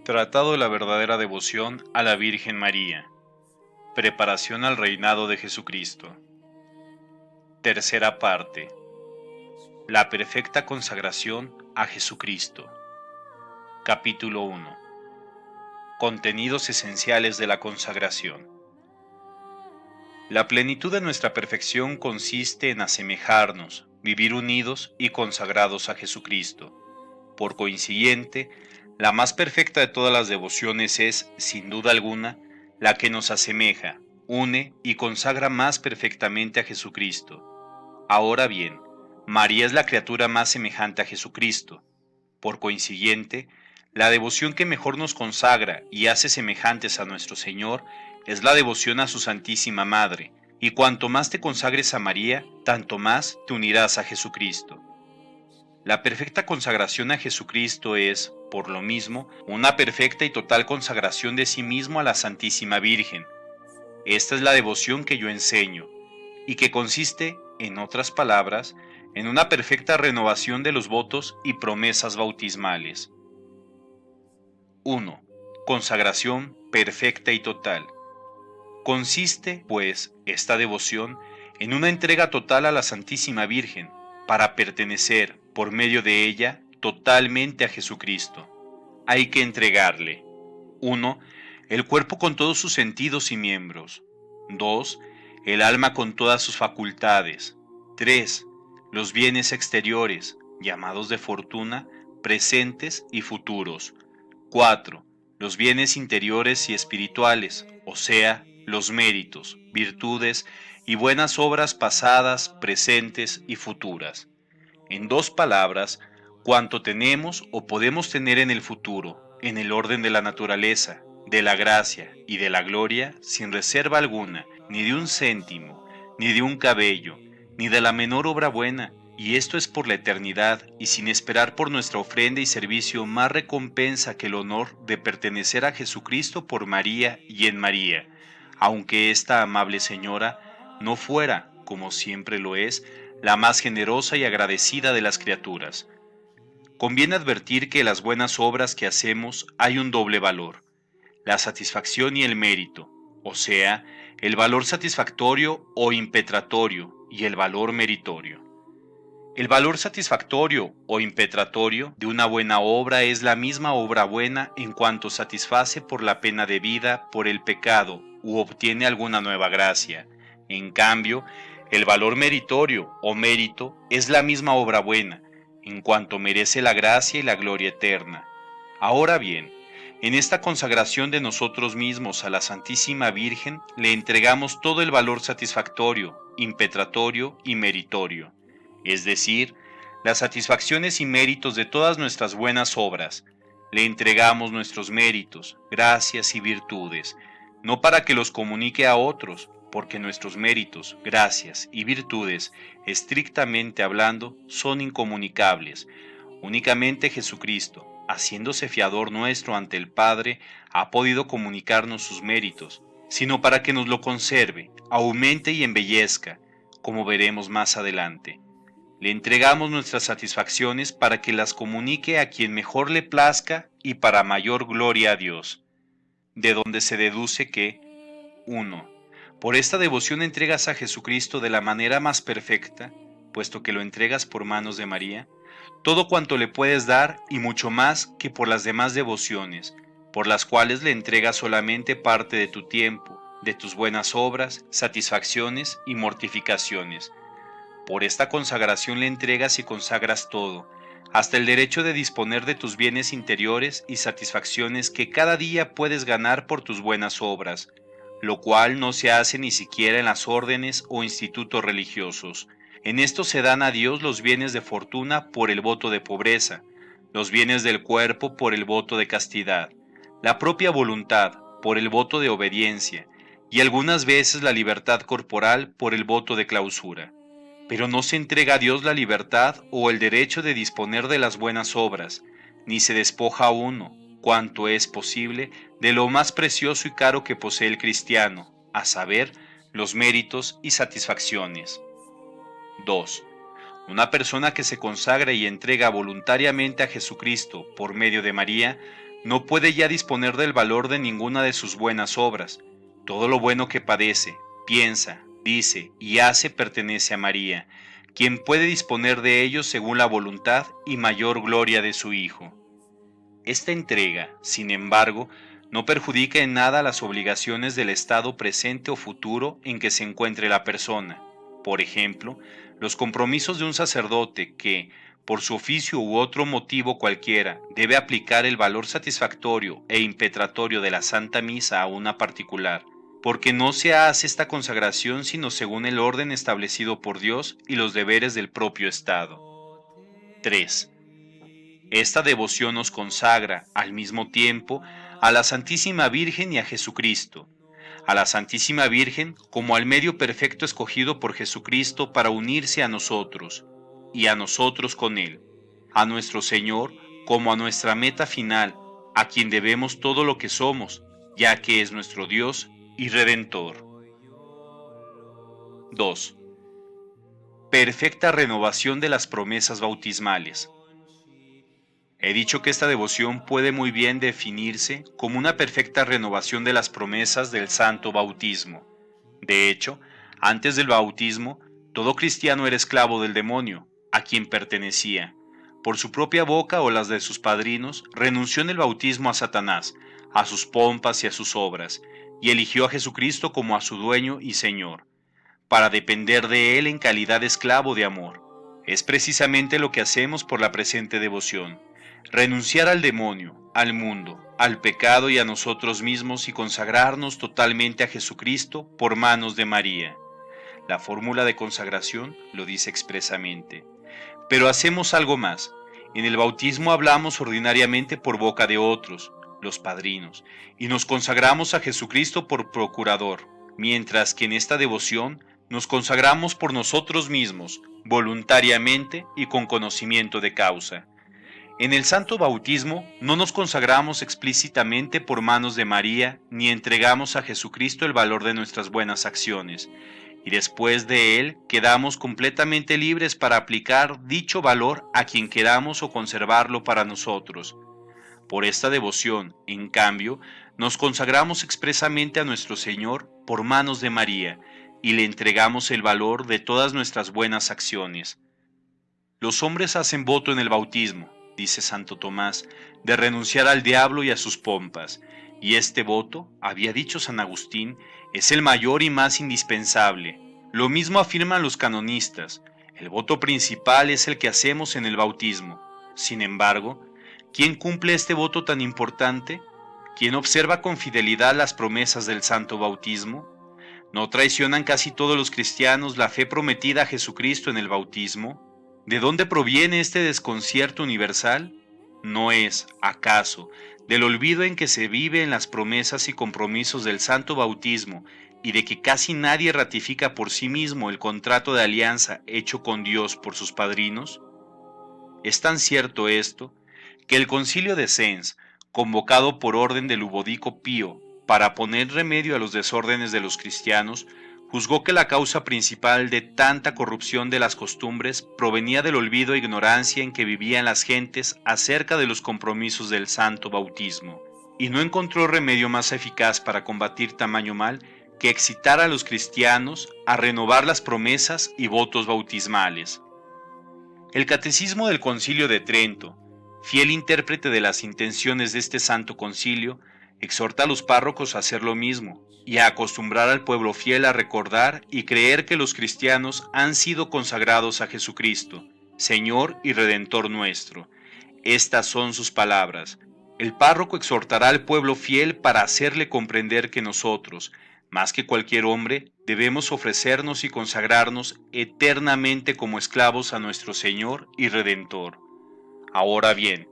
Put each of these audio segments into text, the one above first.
Tratado de la verdadera devoción a la Virgen María. Preparación al reinado de Jesucristo. Tercera parte. La perfecta consagración a Jesucristo. Capítulo 1. Contenidos esenciales de la consagración. La plenitud de nuestra perfección consiste en asemejarnos, vivir unidos y consagrados a Jesucristo. Por consiguiente, la más perfecta de todas las devociones es, sin duda alguna, la que nos asemeja, une y consagra más perfectamente a Jesucristo. Ahora bien, María es la criatura más semejante a Jesucristo. Por consiguiente, la devoción que mejor nos consagra y hace semejantes a nuestro Señor es la devoción a su Santísima Madre, y cuanto más te consagres a María, tanto más te unirás a Jesucristo. La perfecta consagración a Jesucristo es, por lo mismo, una perfecta y total consagración de sí mismo a la Santísima Virgen. Esta es la devoción que yo enseño, y que consiste, en otras palabras, en una perfecta renovación de los votos y promesas bautismales. 1. Consagración perfecta y total. Consiste, pues, esta devoción en una entrega total a la Santísima Virgen, para pertenecer, por medio de ella, totalmente a Jesucristo. Hay que entregarle: 1. El cuerpo con todos sus sentidos y miembros. 2. El alma con todas sus facultades. 3. Los bienes exteriores, llamados de fortuna, presentes y futuros. 4. Los bienes interiores y espirituales, o sea, los méritos, virtudes y buenas obras pasadas, presentes y futuras. En dos palabras, cuanto tenemos o podemos tener en el futuro, en el orden de la naturaleza, de la gracia y de la gloria, sin reserva alguna, ni de un céntimo, ni de un cabello, ni de la menor obra buena, y esto es por la eternidad, y sin esperar por nuestra ofrenda y servicio más recompensa que el honor de pertenecer a Jesucristo por María y en María, aunque esta amable señora no fuera, como siempre lo es, la más generosa y agradecida de las criaturas. Conviene advertir que en las buenas obras que hacemos hay un doble valor: la satisfacción y el mérito, o sea, el valor satisfactorio o impetratorio y el valor meritorio. El valor satisfactorio o impetratorio de una buena obra es la misma obra buena en cuanto satisface por la pena debida por el pecado u obtiene alguna nueva gracia. En cambio, el valor meritorio o mérito es la misma obra buena, en cuanto merece la gracia y la gloria eterna. Ahora bien, en esta consagración de nosotros mismos a la Santísima Virgen le entregamos todo el valor satisfactorio, impetratorio y meritorio, es decir, las satisfacciones y méritos de todas nuestras buenas obras. Le entregamos nuestros méritos, gracias y virtudes, no para que los comunique a otros, porque nuestros méritos, gracias y virtudes, estrictamente hablando, son incomunicables. Únicamente Jesucristo, haciéndose fiador nuestro ante el Padre, ha podido comunicarnos sus méritos, sino para que nos lo conserve, aumente y embellezca, como veremos más adelante. Le entregamos nuestras satisfacciones para que las comunique a quien mejor le plazca y para mayor gloria a Dios. De donde se deduce que 1. Por esta devoción entregas a Jesucristo de la manera más perfecta, puesto que lo entregas por manos de María, todo cuanto le puedes dar y mucho más que por las demás devociones, por las cuales le entregas solamente parte de tu tiempo, de tus buenas obras, satisfacciones y mortificaciones. Por esta consagración le entregas y consagras todo, hasta el derecho de disponer de tus bienes interiores y satisfacciones que cada día puedes ganar por tus buenas obras, lo cual no se hace ni siquiera en las órdenes o institutos religiosos. En esto se dan a Dios los bienes de fortuna por el voto de pobreza, los bienes del cuerpo por el voto de castidad, la propia voluntad por el voto de obediencia, y algunas veces la libertad corporal por el voto de clausura. Pero no se entrega a Dios la libertad o el derecho de disponer de las buenas obras, ni se despoja a uno, cuanto es posible, de lo más precioso y caro que posee el cristiano, a saber, los méritos y satisfacciones. 2. Una persona que se consagra y entrega voluntariamente a Jesucristo por medio de María, no puede ya disponer del valor de ninguna de sus buenas obras. Todo lo bueno que padece, piensa, dice y hace pertenece a María, quien puede disponer de ellos según la voluntad y mayor gloria de su Hijo. Esta entrega, sin embargo, no perjudica en nada las obligaciones del estado presente o futuro en que se encuentre la persona. Por ejemplo, los compromisos de un sacerdote que, por su oficio u otro motivo cualquiera, debe aplicar el valor satisfactorio e impetratorio de la Santa Misa a una particular, porque no se hace esta consagración sino según el orden establecido por Dios y los deberes del propio Estado. 3. Esta devoción nos consagra, al mismo tiempo, a la Santísima Virgen y a Jesucristo. A la Santísima Virgen como al medio perfecto escogido por Jesucristo para unirse a nosotros, y a nosotros con Él. A nuestro Señor como a nuestra meta final, a quien debemos todo lo que somos, ya que es nuestro Dios y Redentor. 2. Perfecta renovación de las promesas bautismales. He dicho que esta devoción puede muy bien definirse como una perfecta renovación de las promesas del santo bautismo. De hecho, antes del bautismo, todo cristiano era esclavo del demonio, a quien pertenecía. Por su propia boca o las de sus padrinos, renunció en el bautismo a Satanás, a sus pompas y a sus obras, y eligió a Jesucristo como a su dueño y Señor, para depender de Él en calidad de esclavo de amor. Es precisamente lo que hacemos por la presente devoción. Renunciar al demonio, al mundo, al pecado y a nosotros mismos y consagrarnos totalmente a Jesucristo por manos de María. La fórmula de consagración lo dice expresamente. Pero hacemos algo más. En el bautismo hablamos ordinariamente por boca de otros, los padrinos, y nos consagramos a Jesucristo por procurador, mientras que en esta devoción nos consagramos por nosotros mismos, voluntariamente y con conocimiento de causa. En el santo bautismo no nos consagramos explícitamente por manos de María, ni entregamos a Jesucristo el valor de nuestras buenas acciones, y después de él quedamos completamente libres para aplicar dicho valor a quien queramos o conservarlo para nosotros. Por esta devoción, en cambio, nos consagramos expresamente a nuestro Señor por manos de María, y le entregamos el valor de todas nuestras buenas acciones. Los hombres hacen voto en el bautismo, dice Santo Tomás, de renunciar al diablo y a sus pompas, y este voto, había dicho San Agustín, es el mayor y más indispensable. Lo mismo afirman los canonistas, el voto principal es el que hacemos en el bautismo. Sin embargo, ¿quién cumple este voto tan importante? ¿Quién observa con fidelidad las promesas del santo bautismo? ¿No traicionan casi todos los cristianos la fe prometida a Jesucristo en el bautismo? ¿De dónde proviene este desconcierto universal? ¿No es, acaso, del olvido en que se vive en las promesas y compromisos del santo bautismo y de que casi nadie ratifica por sí mismo el contrato de alianza hecho con Dios por sus padrinos? Es tan cierto esto, que el Concilio de Sens, convocado por orden de Ludovico Pío para poner remedio a los desórdenes de los cristianos, juzgó que la causa principal de tanta corrupción de las costumbres provenía del olvido e ignorancia en que vivían las gentes acerca de los compromisos del santo bautismo, y no encontró remedio más eficaz para combatir tamaño mal que excitar a los cristianos a renovar las promesas y votos bautismales. El Catecismo del Concilio de Trento, fiel intérprete de las intenciones de este santo concilio, exhorta a los párrocos a hacer lo mismo y a acostumbrar al pueblo fiel a recordar y creer que los cristianos han sido consagrados a Jesucristo, Señor y Redentor nuestro. Estas son sus palabras. El párroco exhortará al pueblo fiel para hacerle comprender que nosotros, más que cualquier hombre, debemos ofrecernos y consagrarnos eternamente como esclavos a nuestro Señor y Redentor. Ahora bien,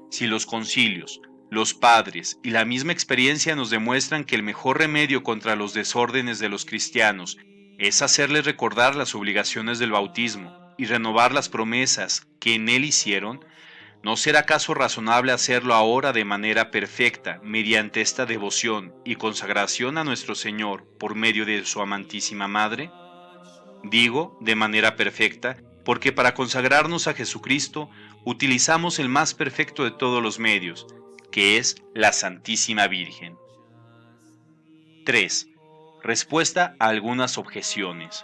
si los concilios, los padres y la misma experiencia nos demuestran que el mejor remedio contra los desórdenes de los cristianos es hacerles recordar las obligaciones del bautismo y renovar las promesas que en él hicieron, ¿no será acaso razonable hacerlo ahora de manera perfecta mediante esta devoción y consagración a nuestro Señor por medio de su amantísima Madre? Digo de manera perfecta porque para consagrarnos a Jesucristo utilizamos el más perfecto de todos los medios, que es la Santísima Virgen. 3. Respuesta a algunas objeciones.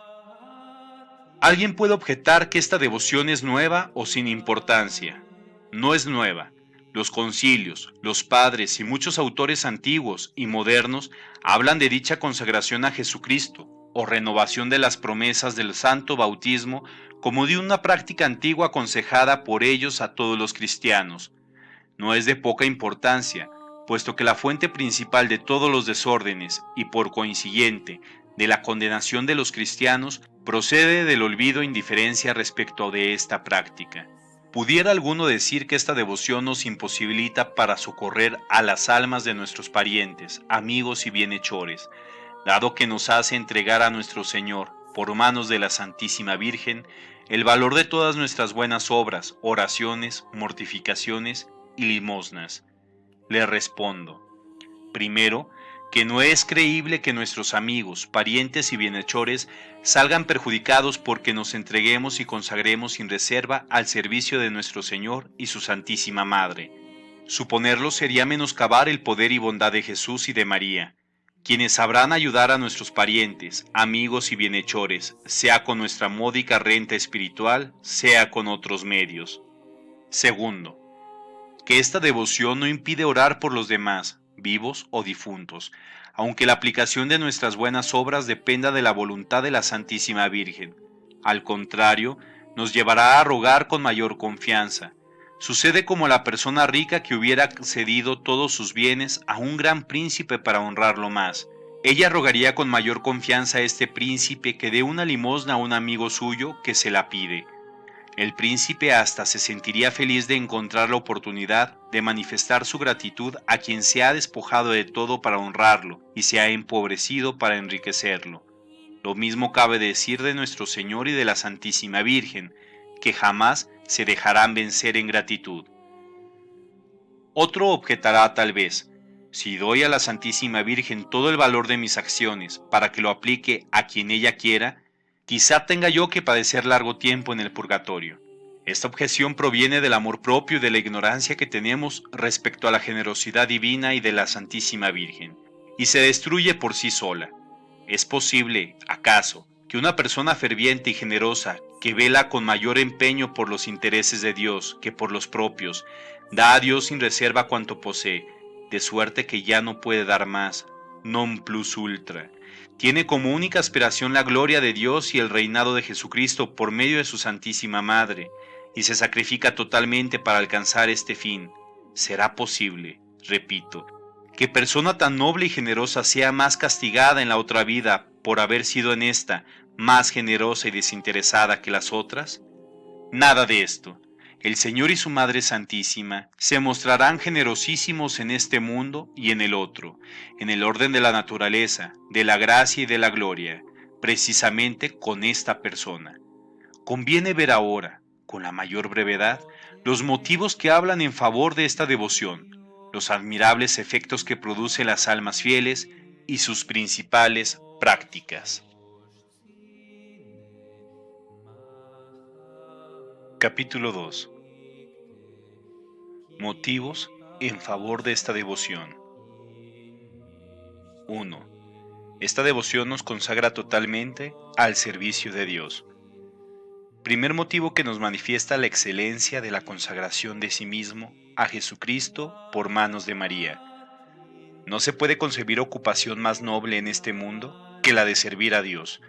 Alguien puede objetar que esta devoción es nueva o sin importancia. No es nueva. Los concilios, los padres y muchos autores antiguos y modernos hablan de dicha consagración a Jesucristo o renovación de las promesas del santo bautismo como de una práctica antigua aconsejada por ellos a todos los cristianos. No es de poca importancia, puesto que la fuente principal de todos los desórdenes y por consiguiente de la condenación de los cristianos procede del olvido e indiferencia respecto de esta práctica. ¿Pudiera alguno decir que esta devoción nos imposibilita para socorrer a las almas de nuestros parientes, amigos y bienhechores, dado que nos hace entregar a nuestro Señor, por manos de la Santísima Virgen, el valor de todas nuestras buenas obras, oraciones, mortificaciones y limosnas? Le respondo: primero, que no es creíble que nuestros amigos, parientes y bienhechores salgan perjudicados porque nos entreguemos y consagremos sin reserva al servicio de nuestro Señor y su Santísima Madre. Suponerlo sería menoscabar el poder y bondad de Jesús y de María, quienes sabrán ayudar a nuestros parientes, amigos y bienhechores, sea con nuestra módica renta espiritual, sea con otros medios. Segundo, que esta devoción no impide orar por los demás, vivos o difuntos, aunque la aplicación de nuestras buenas obras dependa de la voluntad de la Santísima Virgen. Al contrario, nos llevará a rogar con mayor confianza. Sucede como la persona rica que hubiera cedido todos sus bienes a un gran príncipe para honrarlo más. Ella rogaría con mayor confianza a este príncipe que dé una limosna a un amigo suyo que se la pide. El príncipe hasta se sentiría feliz de encontrar la oportunidad de manifestar su gratitud a quien se ha despojado de todo para honrarlo y se ha empobrecido para enriquecerlo. Lo mismo cabe decir de nuestro Señor y de la Santísima Virgen, que jamás se dejarán vencer en gratitud. Otro objetará tal vez: si doy a la Santísima Virgen todo el valor de mis acciones para que lo aplique a quien ella quiera, quizá tenga yo que padecer largo tiempo en el purgatorio. Esta objeción proviene del amor propio y de la ignorancia que tenemos respecto a la generosidad divina y de la Santísima Virgen, y se destruye por sí sola. ¿Es posible, acaso, que una persona ferviente y generosa, que vela con mayor empeño por los intereses de Dios que por los propios, da a Dios sin reserva cuanto posee, de suerte que ya no puede dar más, non plus ultra? Tiene como única aspiración la gloria de Dios y el reinado de Jesucristo por medio de su Santísima Madre, y se sacrifica totalmente para alcanzar este fin. ¿Será posible, repito, que persona tan noble y generosa sea más castigada en la otra vida por haber sido en esta más generosa y desinteresada que las otras? Nada de esto. El Señor y su Madre Santísima se mostrarán generosísimos en este mundo y en el otro, en el orden de la naturaleza, de la gracia y de la gloria, precisamente con esta persona. Conviene ver ahora, con la mayor brevedad, los motivos que hablan en favor de esta devoción, los admirables efectos que produce en las almas fieles y sus principales prácticas. Capítulo 2. Motivos en favor de esta devoción. 1. Esta devoción nos consagra totalmente al servicio de Dios. Primer motivo que nos manifiesta la excelencia de la consagración de sí mismo a Jesucristo por manos de María. No se puede concebir ocupación más noble en este mundo que la de servir a Dios.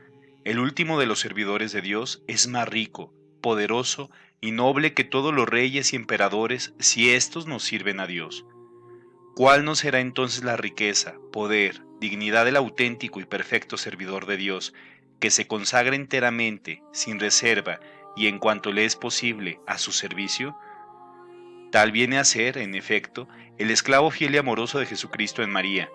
El último de los servidores de Dios es más rico, poderoso y noble que todos los reyes y emperadores si éstos nos sirven a Dios. ¿Cuál no será entonces la riqueza, poder, dignidad del auténtico y perfecto servidor de Dios, que se consagra enteramente, sin reserva y en cuanto le es posible, a su servicio? Tal viene a ser, en efecto, el esclavo fiel y amoroso de Jesucristo en María,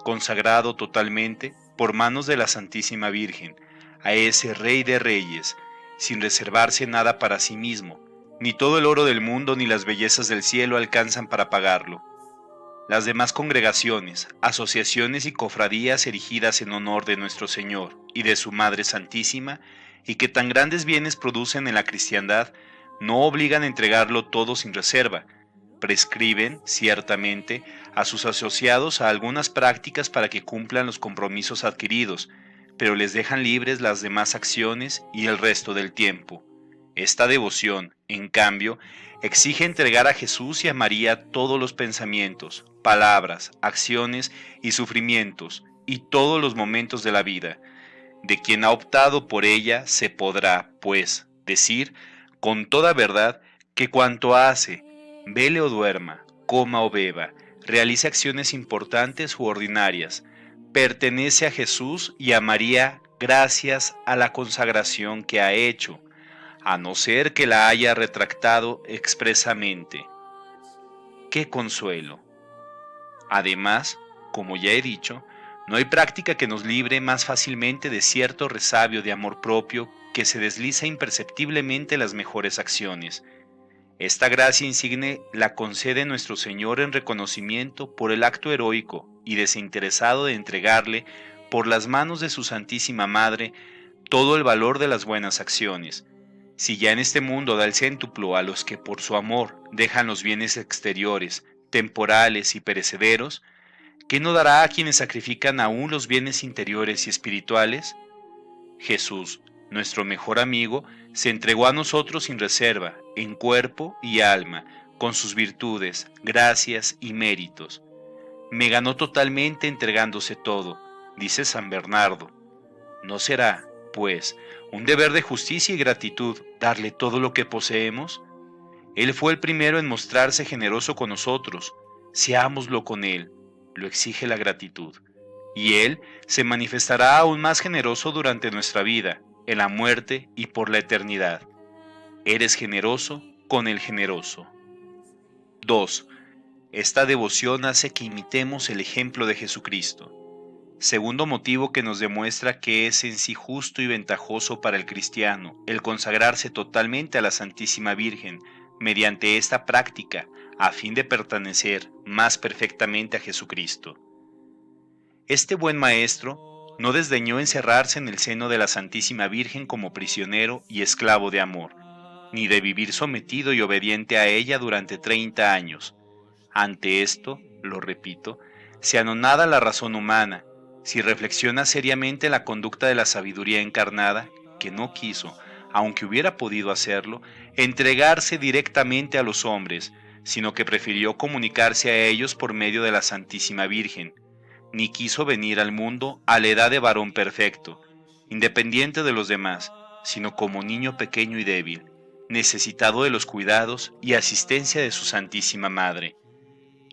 consagrado totalmente, por manos de la Santísima Virgen, a ese Rey de Reyes, sin reservarse nada para sí mismo, ni todo el oro del mundo ni las bellezas del cielo alcanzan para pagarlo. Las demás congregaciones, asociaciones y cofradías erigidas en honor de nuestro Señor y de su Madre Santísima, y que tan grandes bienes producen en la cristiandad, no obligan a entregarlo todo sin reserva, prescriben, ciertamente, a sus asociados a algunas prácticas para que cumplan los compromisos adquiridos, pero les dejan libres las demás acciones y el resto del tiempo. Esta devoción, en cambio, exige entregar a Jesús y a María todos los pensamientos, palabras, acciones y sufrimientos, y todos los momentos de la vida. De quien ha optado por ella se podrá, pues, decir con toda verdad que cuanto hace, vele o duerma, coma o beba, realice acciones importantes u ordinarias, pertenece a Jesús y a María gracias a la consagración que ha hecho, a no ser que la haya retractado expresamente. ¡Qué consuelo! Además, como ya he dicho, no hay práctica que nos libre más fácilmente de cierto resabio de amor propio que se desliza imperceptiblemente las mejores acciones. Esta gracia insigne la concede nuestro Señor en reconocimiento por el acto heroico y desinteresado de entregarle, por las manos de su Santísima Madre, todo el valor de las buenas acciones. Si ya en este mundo da el céntuplo a los que por su amor dejan los bienes exteriores, temporales y perecederos, ¿qué no dará a quienes sacrifican aún los bienes interiores y espirituales? Jesús, nuestro mejor amigo, se entregó a nosotros sin reserva, en cuerpo y alma, con sus virtudes, gracias y méritos. Me ganó totalmente entregándose todo, dice San Bernardo. ¿No será, pues, un deber de justicia y gratitud darle todo lo que poseemos? Él fue el primero en mostrarse generoso con nosotros. Seámoslo con Él, lo exige la gratitud. Y Él se manifestará aún más generoso durante nuestra vida, en la muerte y por la eternidad. Eres generoso con el generoso. 2. Esta devoción hace que imitemos el ejemplo de Jesucristo. Segundo motivo que nos demuestra que es en sí justo y ventajoso para el cristiano el consagrarse totalmente a la Santísima Virgen mediante esta práctica a fin de pertenecer más perfectamente a Jesucristo. Este buen maestro no desdeñó encerrarse en el seno de la Santísima Virgen como prisionero y esclavo de amor, ni de vivir sometido y obediente a ella durante 30 años. Ante esto, lo repito, se anonada la razón humana, si reflexiona seriamente la conducta de la sabiduría encarnada, que no quiso, aunque hubiera podido hacerlo, entregarse directamente a los hombres, sino que prefirió comunicarse a ellos por medio de la Santísima Virgen, ni quiso venir al mundo a la edad de varón perfecto, independiente de los demás, sino como niño pequeño y débil, necesitado de los cuidados y asistencia de su Santísima Madre.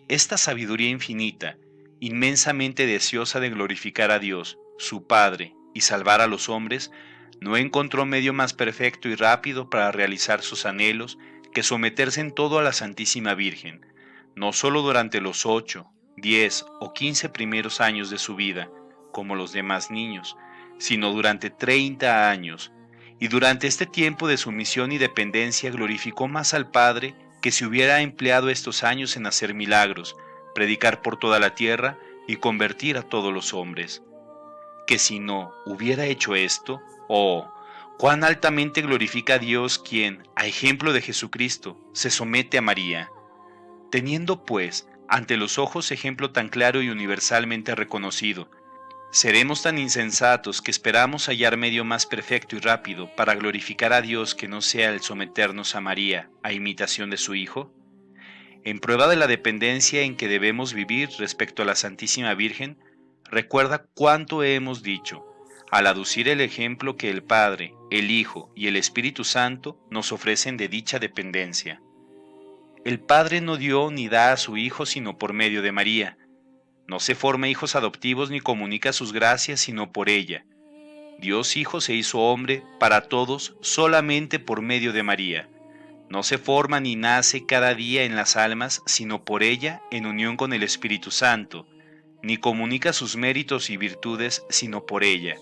Esta sabiduría infinita, inmensamente deseosa de glorificar a Dios, su Padre, y salvar a los hombres, no encontró medio más perfecto y rápido para realizar sus anhelos que someterse en todo a la Santísima Virgen, no solo durante los 8, 10 o 15 primeros años de su vida, como los demás niños, sino durante 30 años, y durante este tiempo de sumisión y dependencia glorificó más al Padre que si hubiera empleado estos años en hacer milagros, predicar por toda la tierra y convertir a todos los hombres. Que si no hubiera hecho esto, oh, cuán altamente glorifica a Dios quien, a ejemplo de Jesucristo, se somete a María. Teniendo, pues, ante los ojos ejemplo tan claro y universalmente reconocido, ¿seremos tan insensatos que esperamos hallar medio más perfecto y rápido para glorificar a Dios que no sea el someternos a María, a imitación de su Hijo? En prueba de la dependencia en que debemos vivir respecto a la Santísima Virgen, recuerda cuánto hemos dicho, al aducir el ejemplo que el Padre, el Hijo y el Espíritu Santo nos ofrecen de dicha dependencia. El Padre no dio ni da a su Hijo sino por medio de María. No se forma hijos adoptivos ni comunica sus gracias sino por ella. Dios Hijo se hizo hombre para todos solamente por medio de María. No se forma ni nace cada día en las almas sino por ella en unión con el Espíritu Santo, ni comunica sus méritos y virtudes sino por ella.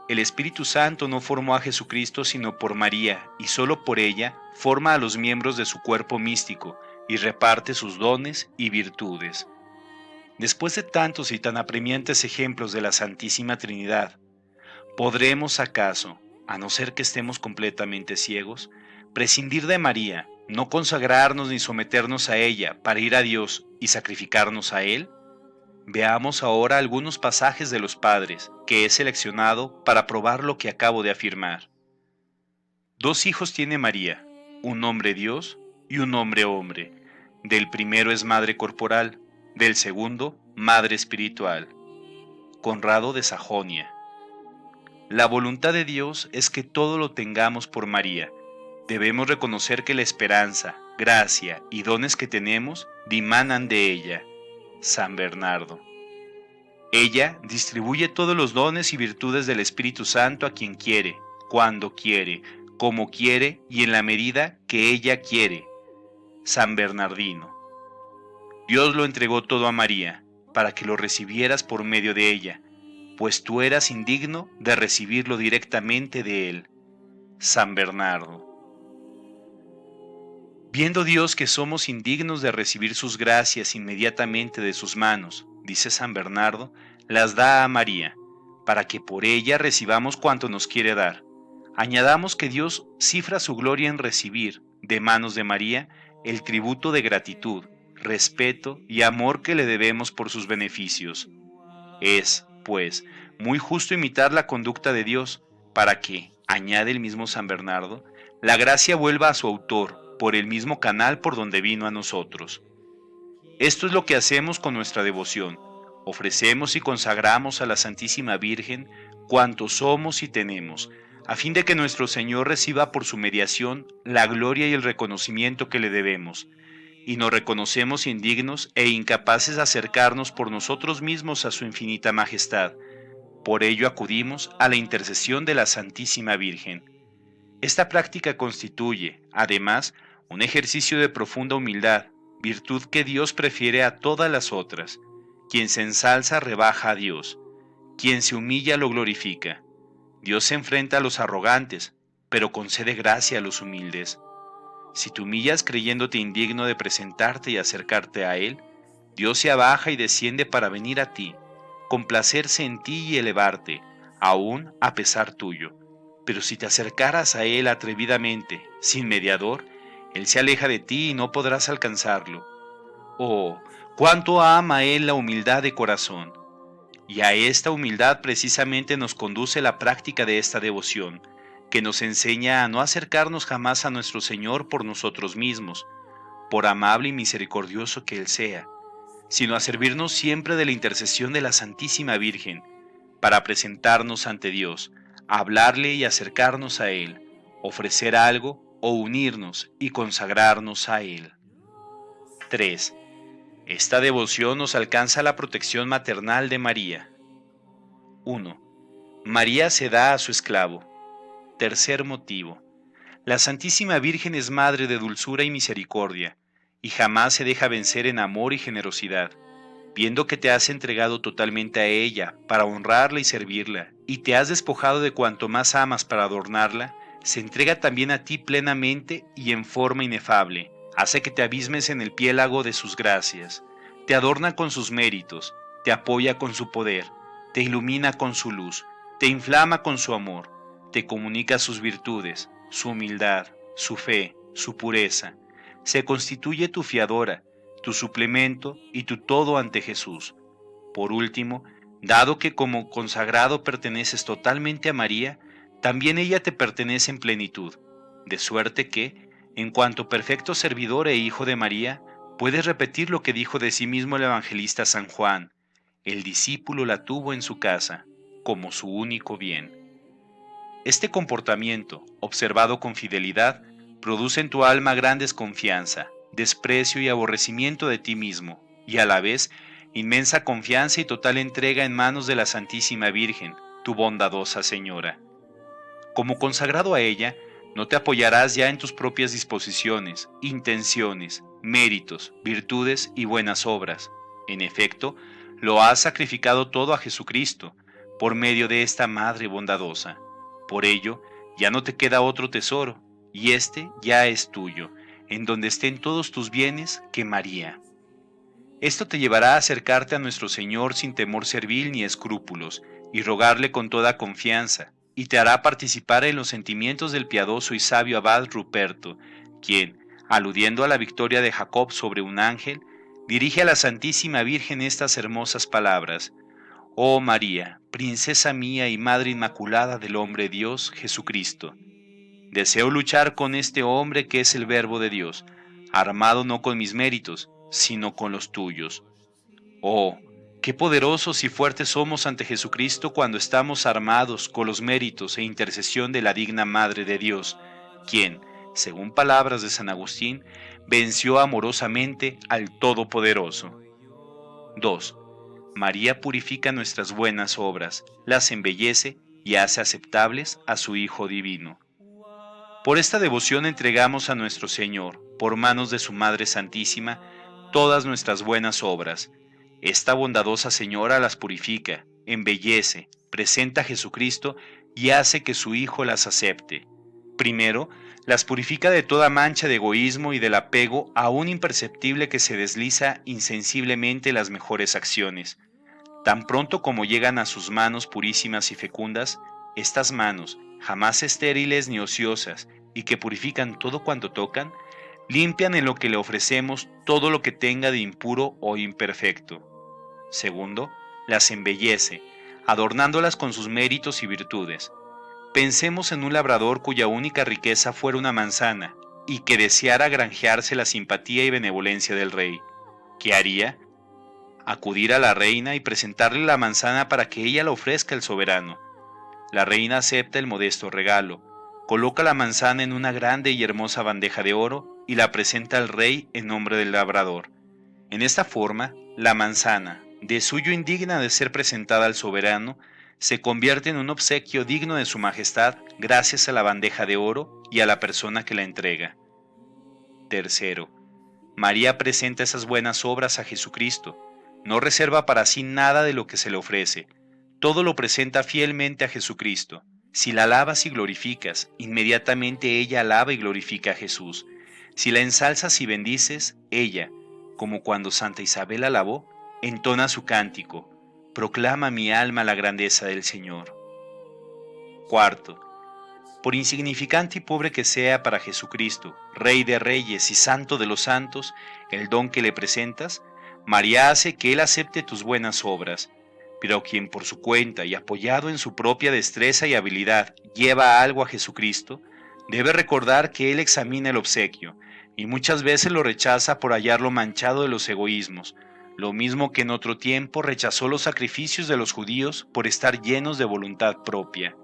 El Espíritu Santo no formó a Jesucristo sino por María, y solo por ella forma a los miembros de su cuerpo místico y reparte sus dones y virtudes. Después de tantos y tan apremiantes ejemplos de la Santísima Trinidad, ¿podremos acaso, a no ser que estemos completamente ciegos, prescindir de María, ¿No consagrarnos ni someternos a ella para ir a Dios y sacrificarnos a Él? Veamos ahora algunos pasajes de los padres que he seleccionado para probar lo que acabo de afirmar. 2 hijos tiene María, un nombre Dios y un nombre hombre. Del primero es madre corporal, del segundo, madre espiritual. Conrado de Sajonia. La voluntad de Dios es que todo lo tengamos por María. Debemos reconocer que la esperanza, gracia y dones que tenemos dimanan de ella. San Bernardo. Ella distribuye todos los dones y virtudes del Espíritu Santo a quien quiere, cuando quiere, como quiere y en la medida que ella quiere. San Bernardino. Dios lo entregó todo a María, para que lo recibieras por medio de ella, pues tú eras indigno de recibirlo directamente de Él. San Bernardo. Viendo Dios que somos indignos de recibir sus gracias inmediatamente de sus manos, dice San Bernardo, las da a María, para que por ella recibamos cuanto nos quiere dar. Añadamos que Dios cifra su gloria en recibir, de manos de María, el tributo de gratitud, respeto y amor que le debemos por sus beneficios. Es, pues, muy justo imitar la conducta de Dios, para que, añade el mismo San Bernardo, la gracia vuelva a su autor, por el mismo canal por donde vino a nosotros. Esto es lo que hacemos con nuestra devoción. Ofrecemos y consagramos a la Santísima Virgen cuanto somos y tenemos, a fin de que nuestro Señor reciba por su mediación la gloria y el reconocimiento que le debemos, y nos reconocemos indignos e incapaces de acercarnos por nosotros mismos a su infinita majestad. Por ello acudimos a la intercesión de la Santísima Virgen. Esta práctica constituye, además, un ejercicio de profunda humildad, virtud que Dios prefiere a todas las otras. Quien se ensalza rebaja a Dios, quien se humilla lo glorifica. Dios se enfrenta a los arrogantes, pero concede gracia a los humildes. Si te humillas creyéndote indigno de presentarte y acercarte a Él, Dios se abaja y desciende para venir a ti, complacerse en ti y elevarte, aún a pesar tuyo. Pero si te acercaras a Él atrevidamente, sin mediador, Él se aleja de ti y no podrás alcanzarlo. Oh, cuánto ama Él la humildad de corazón. Y a esta humildad precisamente nos conduce la práctica de esta devoción, que nos enseña a no acercarnos jamás a nuestro Señor por nosotros mismos, por amable y misericordioso que Él sea, sino a servirnos siempre de la intercesión de la Santísima Virgen, para presentarnos ante Dios, hablarle y acercarnos a Él, ofrecer algo o unirnos y consagrarnos a Él. 3. Esta devoción nos alcanza la protección maternal de María. 1. María se da a su esclavo. Tercer motivo. La Santísima Virgen es madre de dulzura y misericordia, y jamás se deja vencer en amor y generosidad. Viendo que te has entregado totalmente a ella para honrarla y servirla, y te has despojado de cuanto más amas para adornarla, se entrega también a ti plenamente y en forma inefable. Hace que te abismes en el piélago de sus gracias. Te adorna con sus méritos, te apoya con su poder, te ilumina con su luz, te inflama con su amor, te comunica sus virtudes, su humildad, su fe, su pureza. Se constituye tu fiadora, tu suplemento y tu todo ante Jesús. Por último, dado que como consagrado perteneces totalmente a María, también ella te pertenece en plenitud, de suerte que, en cuanto perfecto servidor e hijo de María, puedes repetir lo que dijo de sí mismo el evangelista San Juan: el discípulo la tuvo en su casa, como su único bien. Este comportamiento, observado con fidelidad, produce en tu alma gran desconfianza, desprecio y aborrecimiento de ti mismo, y a la vez inmensa confianza y total entrega en manos de la Santísima Virgen, tu bondadosa Señora. Como consagrado a ella, no te apoyarás ya en tus propias disposiciones, intenciones, méritos, virtudes y buenas obras. En efecto, lo has sacrificado todo a Jesucristo, por medio de esta Madre bondadosa. Por ello, ya no te queda otro tesoro, y este ya es tuyo, en donde estén todos tus bienes, que María. Esto te llevará a acercarte a nuestro Señor sin temor servil ni escrúpulos, y rogarle con toda confianza, y te hará participar en los sentimientos del piadoso y sabio abad Ruperto, quien, Aludiendo a la victoria de Jacob sobre un ángel, dirige a la Santísima Virgen estas hermosas palabras: Oh María, princesa mía y Madre Inmaculada del hombre Dios, Jesucristo. Deseo luchar con este hombre que es el Verbo de Dios, armado no con mis méritos, sino con los tuyos. Oh, qué poderosos y fuertes somos ante Jesucristo cuando estamos armados con los méritos e intercesión de la digna Madre de Dios, quien, según palabras de San Agustín, venció amorosamente al Todopoderoso. 2. María purifica nuestras buenas obras, las embellece y hace aceptables a su Hijo Divino. Por esta devoción entregamos a nuestro Señor, por manos de su Madre Santísima, todas nuestras buenas obras. Esta bondadosa Señora las purifica, embellece, presenta a Jesucristo y hace que su Hijo las acepte. Primero, las purifica de toda mancha de egoísmo y del apego aún imperceptible que se desliza insensiblemente las mejores acciones. Tan pronto como llegan a sus manos purísimas y fecundas, estas manos, jamás estériles ni ociosas, y que purifican todo cuanto tocan, limpian en lo que le ofrecemos todo lo que tenga de impuro o imperfecto. Segundo, las embellece, adornándolas con sus méritos y virtudes. Pensemos en un labrador cuya única riqueza fuera una manzana, y que deseara granjearse la simpatía y benevolencia del rey. ¿Qué haría? Acudir a la reina y presentarle la manzana para que ella la ofrezca al soberano. La reina acepta el modesto regalo, coloca la manzana en una grande y hermosa bandeja de oro y la presenta al rey en nombre del labrador. En esta forma, la manzana, de suyo indigna de ser presentada al soberano, se convierte en un obsequio digno de su majestad gracias a la bandeja de oro y a la persona que la entrega. Tercero, María presenta esas buenas obras a Jesucristo. No reserva para sí nada de lo que se le ofrece. Todo lo presenta fielmente a Jesucristo. Si la alabas y glorificas, inmediatamente ella alaba y glorifica a Jesús. Si la ensalzas y bendices, ella, como cuando Santa Isabel alabó, entona su cántico: proclama mi alma la grandeza del Señor. Cuarto, por insignificante y pobre que sea para Jesucristo, Rey de Reyes y Santo de los Santos, el don que le presentas, María hace que Él acepte tus buenas obras. Pero quien por su cuenta y apoyado en su propia destreza y habilidad lleva algo a Jesucristo, debe recordar que Él examina el obsequio, y muchas veces lo rechaza por hallarlo manchado de los egoísmos, lo mismo que en otro tiempo rechazó los sacrificios de los judíos por estar llenos de voluntad propia.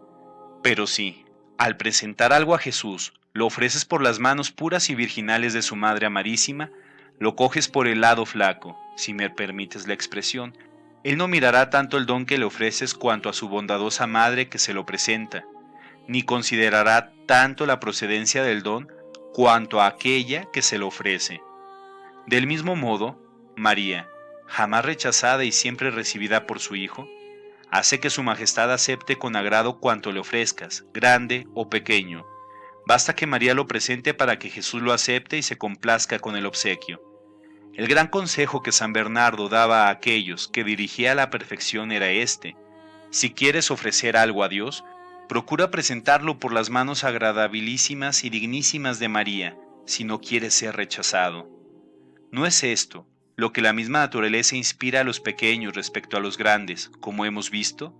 Pero sí, al presentar algo a Jesús, lo ofreces por las manos puras y virginales de su Madre Amadísima, lo coges por el lado flaco, si me permites la expresión. Él no mirará tanto el don que le ofreces cuanto a su bondadosa Madre que se lo presenta, ni considerará tanto la procedencia del don cuanto a aquella que se lo ofrece. Del mismo modo, María, jamás rechazada y siempre recibida por su Hijo, hace que su majestad acepte con agrado cuanto le ofrezcas, grande o pequeño. Basta que María lo presente para que Jesús lo acepte y se complazca con el obsequio. El gran consejo que San Bernardo daba a aquellos que dirigía a la perfección era este: si quieres ofrecer algo a Dios, procura presentarlo por las manos agradabilísimas y dignísimas de María, si no quieres ser rechazado. ¿No es esto lo que la misma naturaleza inspira a los pequeños respecto a los grandes, como hemos visto?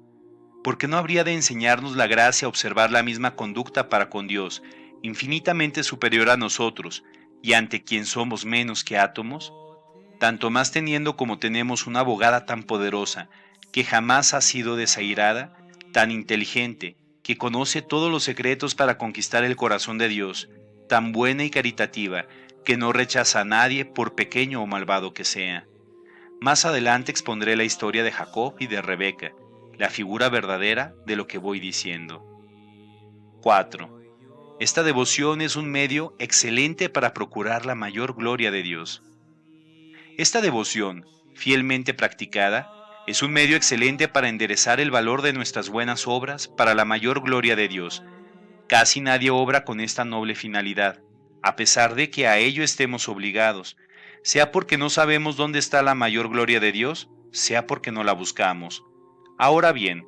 ¿Por qué no habría de enseñarnos la gracia a observar la misma conducta para con Dios, infinitamente superior a nosotros, y ante quien somos menos que átomos? Tanto más teniendo como tenemos una abogada tan poderosa, que jamás ha sido desairada, tan inteligente, que conoce todos los secretos para conquistar el corazón de Dios, tan buena y caritativa, que no rechaza a nadie por pequeño o malvado que sea. Más adelante expondré la historia de Jacob y de Rebeca, la figura verdadera de lo que voy diciendo. 4. Esta devoción es un medio excelente para procurar la mayor gloria de Dios. Esta devoción, fielmente practicada, es un medio excelente para enderezar el valor de nuestras buenas obras para la mayor gloria de Dios. Casi nadie obra con esta noble finalidad, a pesar de que a ello estemos obligados, sea porque no sabemos dónde está la mayor gloria de Dios, sea porque no la buscamos. Ahora bien,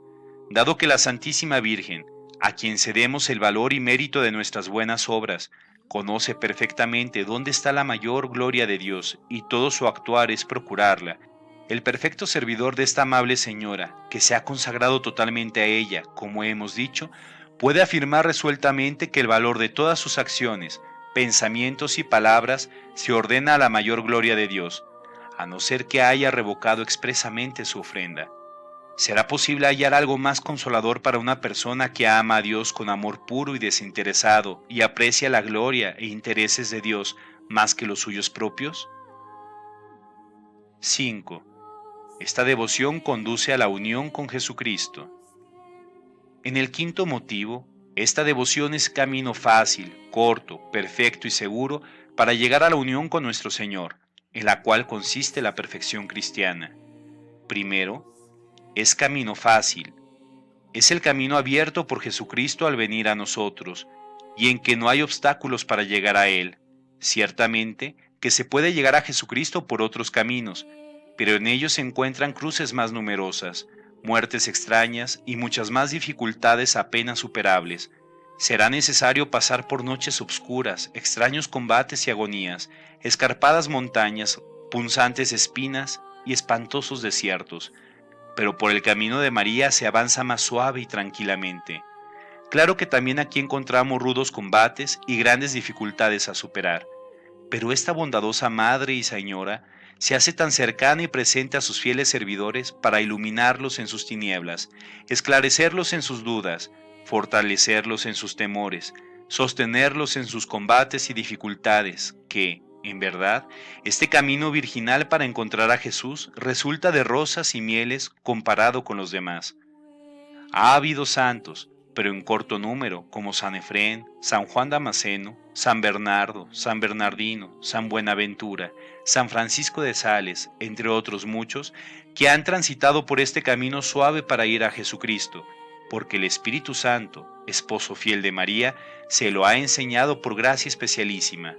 dado que la Santísima Virgen, a quien cedemos el valor y mérito de nuestras buenas obras, conoce perfectamente dónde está la mayor gloria de Dios y todo su actuar es procurarla. El perfecto servidor de esta amable señora, que se ha consagrado totalmente a ella, como hemos dicho, puede afirmar resueltamente que el valor de todas sus acciones, pensamientos y palabras se ordena a la mayor gloria de Dios, a no ser que haya revocado expresamente su ofrenda. ¿Será posible hallar algo más consolador para una persona que ama a Dios con amor puro y desinteresado y aprecia la gloria e intereses de Dios más que los suyos propios? 5. Esta devoción conduce a la unión con Jesucristo. En el quinto motivo, esta devoción es camino fácil, corto, perfecto y seguro para llegar a la unión con nuestro Señor, en la cual consiste la perfección cristiana. Primero, es camino fácil. Es el camino abierto por Jesucristo al venir a nosotros, y en que no hay obstáculos para llegar a Él. Ciertamente que se puede llegar a Jesucristo por otros caminos, pero en ellos se encuentran cruces más numerosas, muertes extrañas y muchas más dificultades apenas superables. Será necesario pasar por noches obscuras, extraños combates y agonías, escarpadas montañas, punzantes espinas y espantosos desiertos, pero por el camino de María se avanza más suave y tranquilamente. Claro que también aquí encontramos rudos combates y grandes dificultades a superar, pero esta bondadosa Madre y Señora se hace tan cercana y presente a sus fieles servidores para iluminarlos en sus tinieblas, esclarecerlos en sus dudas, fortalecerlos en sus temores, sostenerlos en sus combates y dificultades, que, en verdad, este camino virginal para encontrar a Jesús resulta de rosas y mieles comparado con los demás. Ha habido santos, pero en corto número, como San Efrén, San Juan Damasceno, San Bernardo, San Bernardino, San Buenaventura, San Francisco de Sales, entre otros muchos, que han transitado por este camino suave para ir a Jesucristo, porque el Espíritu Santo, esposo fiel de María, se lo ha enseñado por gracia especialísima.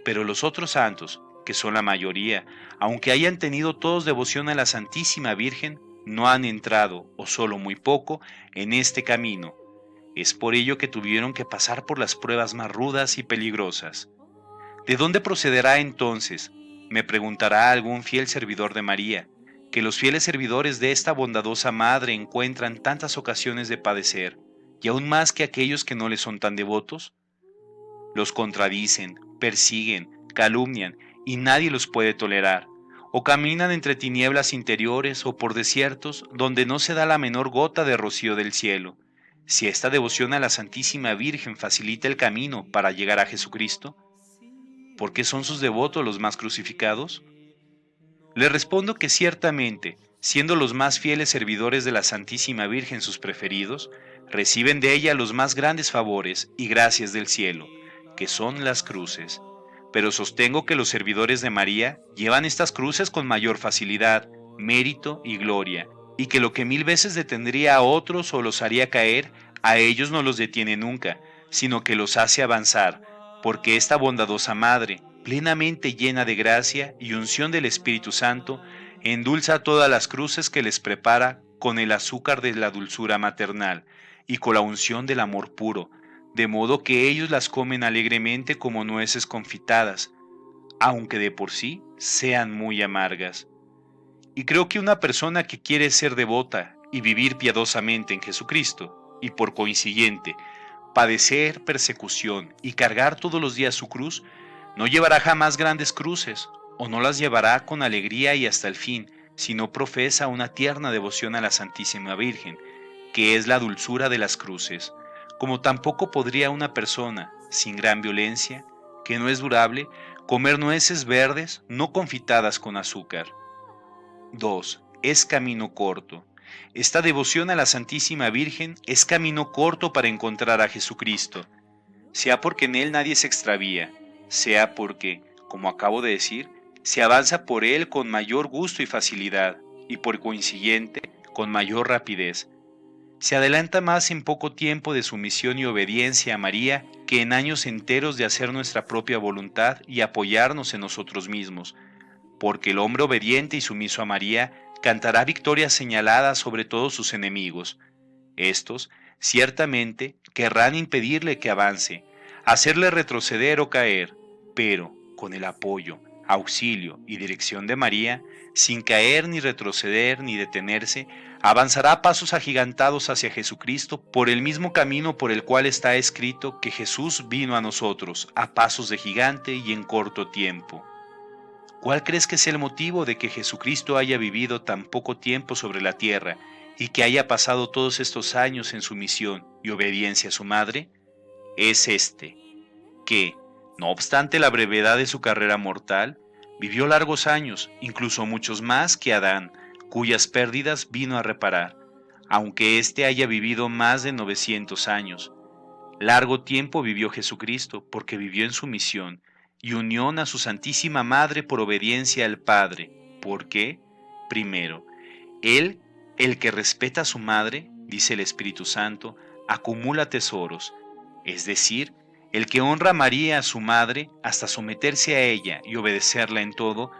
Pero los otros santos, que son la mayoría, aunque hayan tenido todos devoción a la Santísima Virgen, no han entrado, o solo muy poco, en este camino. Es por ello que tuvieron que pasar por las pruebas más rudas y peligrosas. ¿De dónde procederá entonces? Me preguntará algún fiel servidor de María, que los fieles servidores de esta bondadosa Madre encuentran tantas ocasiones de padecer, y aún más que aquellos que no le son tan devotos. Los contradicen, persiguen, calumnian, y nadie los puede tolerar. O caminan entre tinieblas interiores o por desiertos donde no se da la menor gota de rocío del cielo. Si esta devoción a la Santísima Virgen facilita el camino para llegar a Jesucristo, ¿por qué son sus devotos los más crucificados? Le respondo que ciertamente, siendo los más fieles servidores de la Santísima Virgen sus preferidos, reciben de ella los más grandes favores y gracias del cielo, que son las cruces. Pero sostengo que los servidores de María llevan estas cruces con mayor facilidad, mérito y gloria, y que lo que 1000 veces detendría a otros o los haría caer, a ellos no los detiene nunca, sino que los hace avanzar, porque esta bondadosa Madre, plenamente llena de gracia y unción del Espíritu Santo, endulza todas las cruces que les prepara con el azúcar de la dulzura maternal y con la unción del amor puro, de modo que ellos las comen alegremente como nueces confitadas, aunque de por sí sean muy amargas. Y creo que una persona que quiere ser devota y vivir piadosamente en Jesucristo, y por consiguiente padecer persecución y cargar todos los días su cruz, no llevará jamás grandes cruces, o no las llevará con alegría y hasta el fin, si no profesa una tierna devoción a la Santísima Virgen, que es la dulzura de las cruces, como tampoco podría una persona, sin gran violencia, que no es durable, comer nueces verdes no confitadas con azúcar. 2. Es camino corto. Esta devoción a la Santísima Virgen es camino corto para encontrar a Jesucristo, sea porque en Él nadie se extravía, sea porque, como acabo de decir, se avanza por Él con mayor gusto y facilidad, y por consiguiente, con mayor rapidez. Se adelanta más en poco tiempo de sumisión y obediencia a María que en años enteros de hacer nuestra propia voluntad y apoyarnos en nosotros mismos, porque el hombre obediente y sumiso a María cantará victoria señalada sobre todos sus enemigos. Estos, ciertamente, querrán impedirle que avance, hacerle retroceder o caer, pero con el apoyo, auxilio y dirección de María, sin caer ni retroceder ni detenerse, avanzará a pasos agigantados hacia Jesucristo por el mismo camino por el cual está escrito que Jesús vino a nosotros, a pasos de gigante y en corto tiempo. ¿Cuál crees que es el motivo de que Jesucristo haya vivido tan poco tiempo sobre la tierra y que haya pasado todos estos años en su misión y obediencia a su madre? Es que, no obstante la brevedad de su carrera mortal, vivió largos años, incluso muchos más que Adán, cuyas pérdidas vino a reparar, aunque éste haya vivido más de 900 años. Largo tiempo vivió Jesucristo porque vivió en su misión y unión a su Santísima Madre por obediencia al Padre. ¿Por qué? Primero, Él, el que respeta a su Madre, dice el Espíritu Santo, acumula tesoros, es decir, el que honra a María, a su Madre, hasta someterse a ella y obedecerla en todo,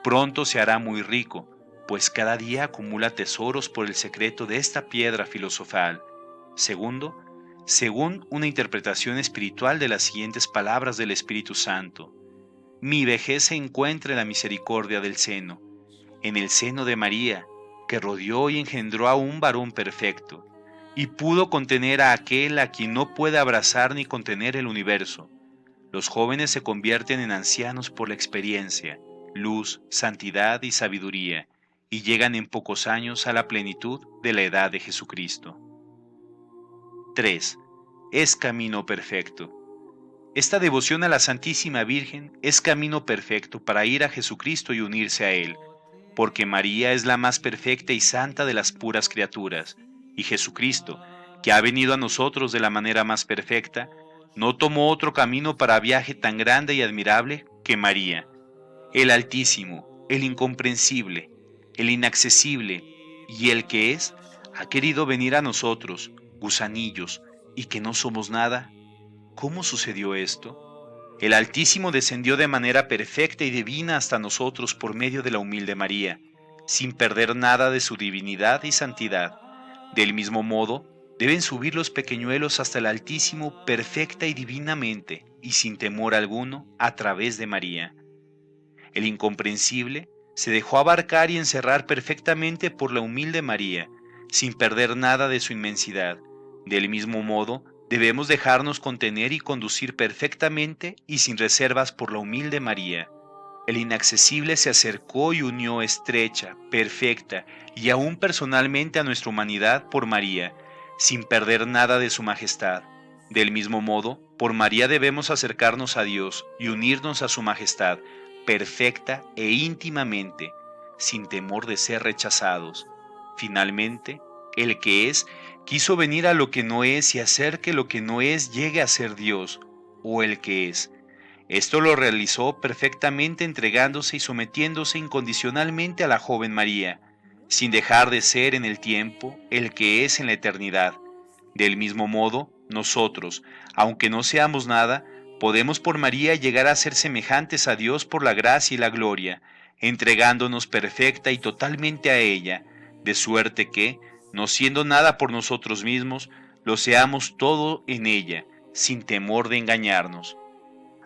pronto se hará muy rico, pues cada día acumula tesoros por el secreto de esta piedra filosofal. Segundo, según una interpretación espiritual de las siguientes palabras del Espíritu Santo: mi vejez se encuentra en la misericordia del seno, en el seno de María, que rodeó y engendró a un varón perfecto, y pudo contener a aquel a quien no puede abrazar ni contener el universo. Los jóvenes se convierten en ancianos por la experiencia, luz, santidad y sabiduría, y llegan en pocos años a la plenitud de la edad de Jesucristo. 3. Es camino perfecto. Esta devoción a la Santísima Virgen es camino perfecto para ir a Jesucristo y unirse a Él, porque María es la más perfecta y santa de las puras criaturas, y Jesucristo, que ha venido a nosotros de la manera más perfecta, no tomó otro camino para viaje tan grande y admirable que María. El Altísimo, el Incomprensible, el Inaccesible y el que es, ha querido venir a nosotros, gusanillos, y que no somos nada. ¿Cómo sucedió esto? El Altísimo descendió de manera perfecta y divina hasta nosotros por medio de la humilde María, sin perder nada de su divinidad y santidad. Del mismo modo, deben subir los pequeñuelos hasta el Altísimo perfecta y divinamente, y sin temor alguno, a través de María. El Incomprensible se dejó abarcar y encerrar perfectamente por la humilde María, sin perder nada de su inmensidad. Del mismo modo, debemos dejarnos contener y conducir perfectamente y sin reservas por la humilde María. El Inaccesible se acercó y unió estrecha, perfecta y aún personalmente a nuestra humanidad por María, sin perder nada de su majestad. Del mismo modo, por María debemos acercarnos a Dios y unirnos a su majestad, perfecta e íntimamente, sin temor de ser rechazados. Finalmente, el que es, quiso venir a lo que no es y hacer que lo que no es llegue a ser Dios, o el que es. Esto lo realizó perfectamente entregándose y sometiéndose incondicionalmente a la joven María, sin dejar de ser en el tiempo el que es en la eternidad. Del mismo modo, nosotros, aunque no seamos nada, podemos por María llegar a ser semejantes a Dios por la gracia y la gloria, entregándonos perfecta y totalmente a ella, de suerte que, no siendo nada por nosotros mismos, lo seamos todo en ella, sin temor de engañarnos.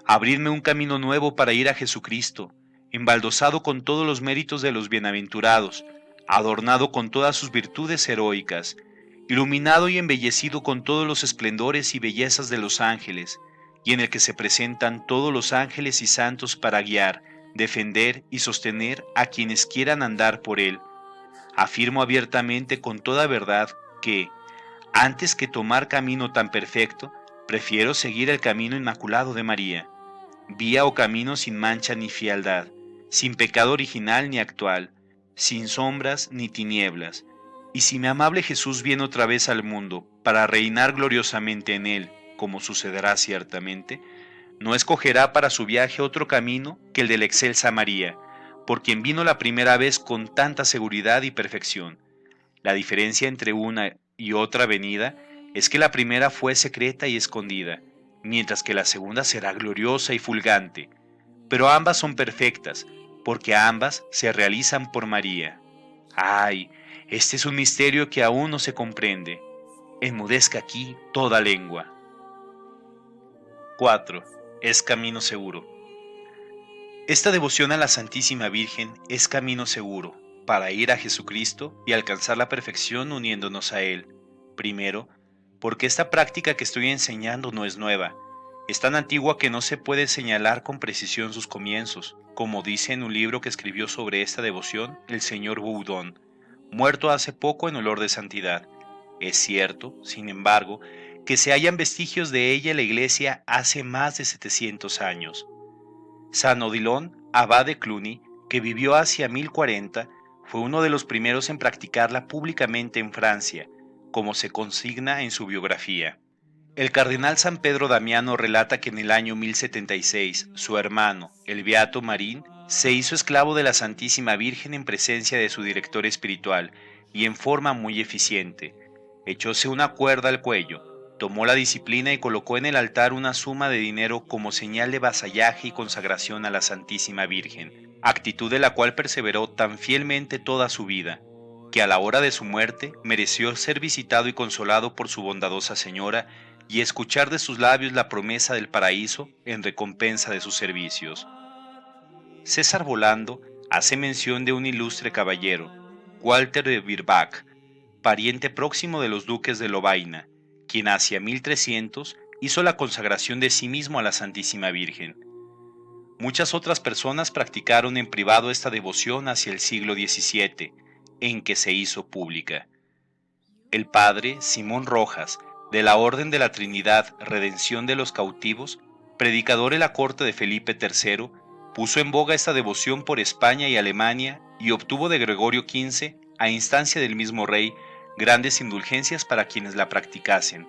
Abridme un camino nuevo para ir a Jesucristo, embaldosado con todos los méritos de los bienaventurados, adornado con todas sus virtudes heroicas, iluminado y embellecido con todos los esplendores y bellezas de los ángeles, y en el que se presentan todos los ángeles y santos para guiar, defender y sostener a quienes quieran andar por él. Afirmo abiertamente con toda verdad que, antes que tomar camino tan perfecto, prefiero seguir el camino inmaculado de María, vía o camino sin mancha ni fialdad, sin pecado original ni actual, sin sombras ni tinieblas. Y si mi amable Jesús viene otra vez al mundo para reinar gloriosamente en él, como sucederá ciertamente, no escogerá para su viaje otro camino que el de la excelsa María, por quien vino la primera vez con tanta seguridad y perfección. La diferencia entre una y otra venida es que la primera fue secreta y escondida, mientras que la segunda será gloriosa y fulgante. Pero ambas son perfectas, porque ambas se realizan por María. ¡Ay! Este es un misterio que aún no se comprende. Enmudezca aquí toda lengua. 4. Es camino seguro. Esta devoción a la Santísima Virgen es camino seguro para ir a Jesucristo y alcanzar la perfección uniéndonos a Él. Primero, porque esta práctica que estoy enseñando no es nueva. Es tan antigua que no se puede señalar con precisión sus comienzos, como dice en un libro que escribió sobre esta devoción el señor Boudon, muerto hace poco en olor de santidad. Es cierto, sin embargo, que se hallan vestigios de ella en la Iglesia hace más de 700 años. San Odilon, abad de Cluny, que vivió hacia 1040, fue uno de los primeros en practicarla públicamente en Francia, como se consigna en su biografía. El cardenal San Pedro Damiano relata que en el año 1076 su hermano, el beato Marín, se hizo esclavo de la Santísima Virgen en presencia de su director espiritual y en forma muy eficiente. Echóse una cuerda al cuello, tomó la disciplina y colocó en el altar una suma de dinero como señal de vasallaje y consagración a la Santísima Virgen, actitud de la cual perseveró tan fielmente toda su vida, que a la hora de su muerte mereció ser visitado y consolado por su bondadosa señora y escuchar de sus labios la promesa del paraíso en recompensa de sus servicios. César Volando hace mención de un ilustre caballero, Walter de Birbach, pariente próximo de los duques de Lovaina, quien hacia 1300 hizo la consagración de sí mismo a la Santísima Virgen. Muchas otras personas practicaron en privado esta devoción hacia el siglo XVII, en que se hizo pública. El padre Simón Rojas, de la Orden de la Trinidad Redención de los Cautivos, predicador en la corte de Felipe III, puso en boga esta devoción por España y Alemania y obtuvo de Gregorio XV, a instancia del mismo rey, grandes indulgencias para quienes la practicasen.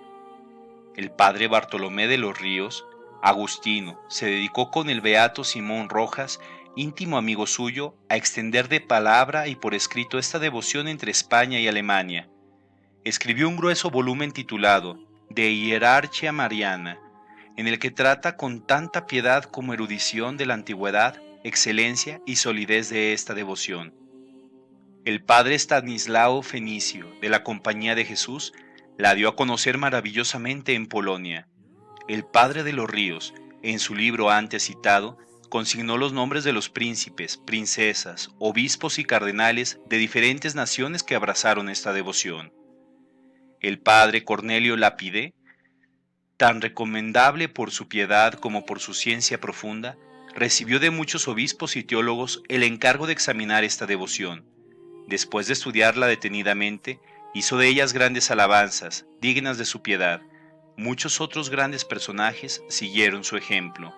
El padre Bartolomé de los Ríos, agustino, se dedicó con el beato Simón Rojas, íntimo amigo suyo, a extender de palabra y por escrito esta devoción entre España y Alemania. Escribió un grueso volumen titulado De Hierarchia Mariana, en el que trata con tanta piedad como erudición de la antigüedad, excelencia y solidez de esta devoción. El padre Stanislao Fenicio, de la Compañía de Jesús, la dio a conocer maravillosamente en Polonia. El padre de los Ríos, en su libro antes citado, consignó los nombres de los príncipes, princesas, obispos y cardenales de diferentes naciones que abrazaron esta devoción. El padre Cornelio Lapide, tan recomendable por su piedad como por su ciencia profunda, recibió de muchos obispos y teólogos el encargo de examinar esta devoción. Después de estudiarla detenidamente, hizo de ellas grandes alabanzas, dignas de su piedad. Muchos otros grandes personajes siguieron su ejemplo.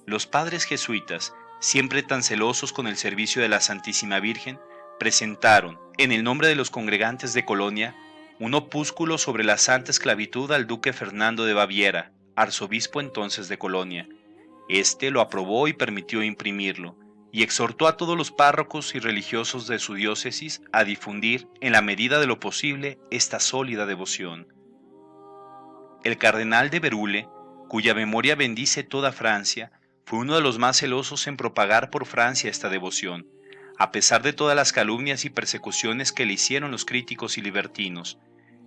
Los padres jesuitas, siempre tan celosos con el servicio de la Santísima Virgen, presentaron, en el nombre de los congregantes de Colonia, un opúsculo sobre la santa esclavitud al duque Fernando de Baviera, arzobispo entonces de Colonia. Este lo aprobó y permitió imprimirlo, y exhortó a todos los párrocos y religiosos de su diócesis a difundir, en la medida de lo posible, esta sólida devoción. El cardenal de Berulle, cuya memoria bendice toda Francia, fue uno de los más celosos en propagar por Francia esta devoción, a pesar de todas las calumnias y persecuciones que le hicieron los críticos y libertinos.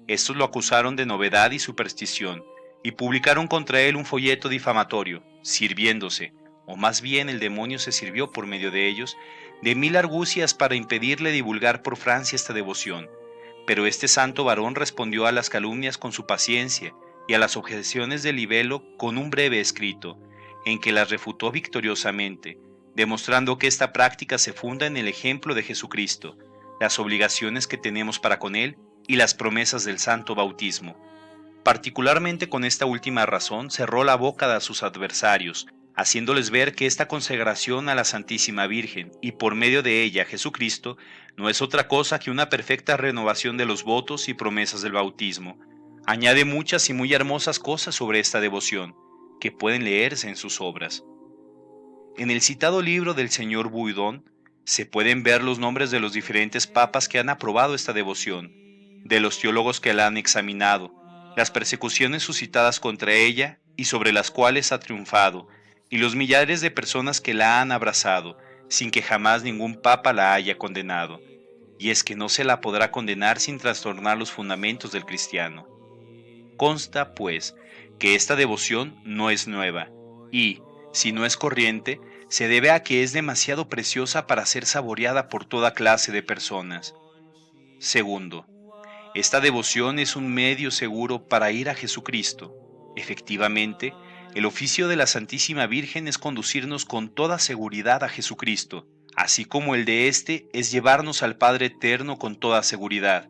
Estos lo acusaron de novedad y superstición, y publicaron contra él un folleto difamatorio, sirviéndose, o más bien el demonio se sirvió por medio de ellos, de 1000 argucias para impedirle divulgar por Francia esta devoción. Pero este santo varón respondió a las calumnias con su paciencia y a las objeciones de Libelo con un breve escrito, en que las refutó victoriosamente, demostrando que esta práctica se funda en el ejemplo de Jesucristo, las obligaciones que tenemos para con Él y las promesas del santo bautismo. Particularmente con esta última razón cerró la boca a sus adversarios, haciéndoles ver que esta consagración a la Santísima Virgen y por medio de ella Jesucristo no es otra cosa que una perfecta renovación de los votos y promesas del bautismo. Añade muchas y muy hermosas cosas sobre esta devoción, que pueden leerse en sus obras. En el citado libro del señor Boudon se pueden ver los nombres de los diferentes papas que han aprobado esta devoción, de los teólogos que la han examinado, las persecuciones suscitadas contra ella y sobre las cuales ha triunfado, y los millares de personas que la han abrazado, sin que jamás ningún papa la haya condenado. Y es que no se la podrá condenar sin trastornar los fundamentos del cristiano. Consta, pues, que esta devoción no es nueva, y, si no es corriente, se debe a que es demasiado preciosa para ser saboreada por toda clase de personas. Segundo, esta devoción es un medio seguro para ir a Jesucristo. Efectivamente, el oficio de la Santísima Virgen es conducirnos con toda seguridad a Jesucristo, así como el de éste es llevarnos al Padre Eterno con toda seguridad.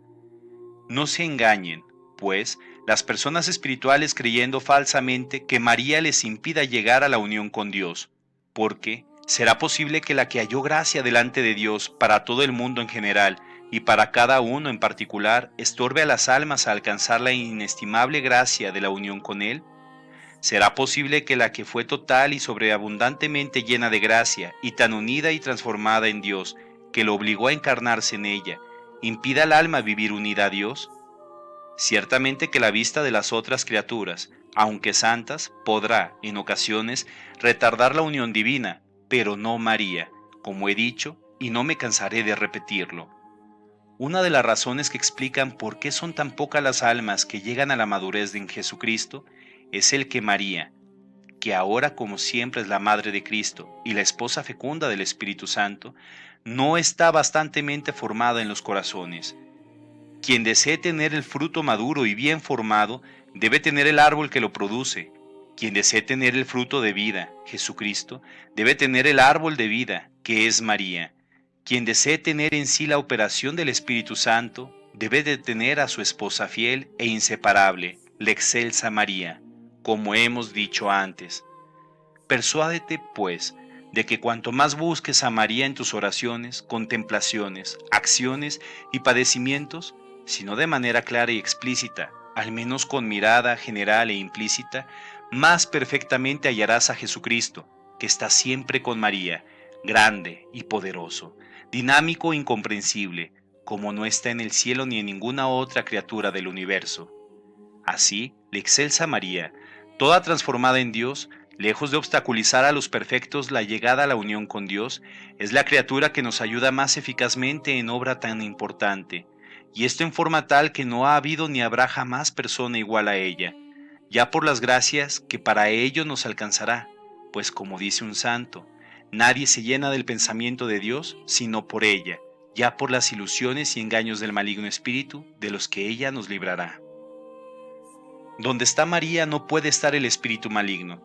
No se engañen, pues, las personas espirituales creyendo falsamente que María les impida llegar a la unión con Dios, porque será posible que la que halló gracia delante de Dios para todo el mundo en general y para cada uno en particular estorbe a las almas a alcanzar la inestimable gracia de la unión con Él. ¿Será posible que la que fue total y sobreabundantemente llena de gracia y tan unida y transformada en Dios, que lo obligó a encarnarse en ella, impida al alma vivir unida a Dios? Ciertamente que la vista de las otras criaturas, aunque santas, podrá, en ocasiones, retardar la unión divina, pero no María, como he dicho, y no me cansaré de repetirlo. Una de las razones que explican por qué son tan pocas las almas que llegan a la madurez en Jesucristo es el que María, que ahora como siempre es la Madre de Cristo y la esposa fecunda del Espíritu Santo, no está bastantemente formada en los corazones. Quien desee tener el fruto maduro y bien formado, debe tener el árbol que lo produce. Quien desee tener el fruto de vida, Jesucristo, debe tener el árbol de vida, que es María. Quien desee tener en sí la operación del Espíritu Santo, debe de tener a su esposa fiel e inseparable, la excelsa María, como hemos dicho antes. Persuádete, pues, de que cuanto más busques a María en tus oraciones, contemplaciones, acciones y padecimientos, sino de manera clara y explícita, al menos con mirada general e implícita, más perfectamente hallarás a Jesucristo, que está siempre con María, grande y poderoso, dinámico e incomprensible, como no está en el cielo ni en ninguna otra criatura del universo. Así, la excelsa María, toda transformada en Dios, lejos de obstaculizar a los perfectos la llegada a la unión con Dios, es la criatura que nos ayuda más eficazmente en obra tan importante, y esto en forma tal que no ha habido ni habrá jamás persona igual a ella, ya por las gracias que para ello nos alcanzará, pues como dice un santo, nadie se llena del pensamiento de Dios sino por ella, ya por las ilusiones y engaños del maligno espíritu de los que ella nos librará. Donde está María no puede estar el espíritu maligno.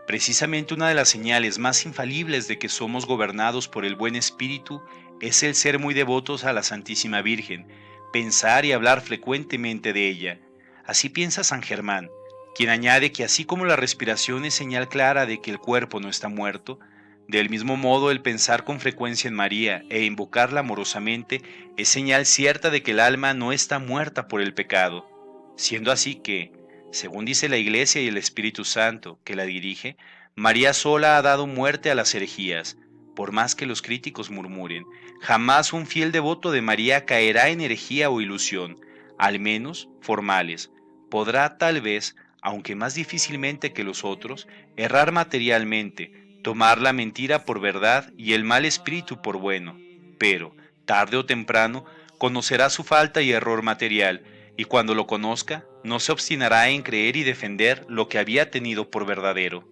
Precisamente una de las señales más infalibles de que somos gobernados por el buen espíritu es el ser muy devotos a la Santísima Virgen, pensar y hablar frecuentemente de ella. Así piensa San Germán, quien añade que así como la respiración es señal clara de que el cuerpo no está muerto, del mismo modo el pensar con frecuencia en María e invocarla amorosamente es señal cierta de que el alma no está muerta por el pecado, siendo así que, según dice la Iglesia y el Espíritu Santo que la dirige, María sola ha dado muerte a las herejías. Por más que los críticos murmuren, jamás un fiel devoto de María caerá en herejía o ilusión, al menos formales. Podrá tal vez, aunque más difícilmente que los otros, errar materialmente, tomar la mentira por verdad y el mal espíritu por bueno, pero, tarde o temprano, conocerá su falta y error material, y cuando lo conozca, no se obstinará en creer y defender lo que había tenido por verdadero.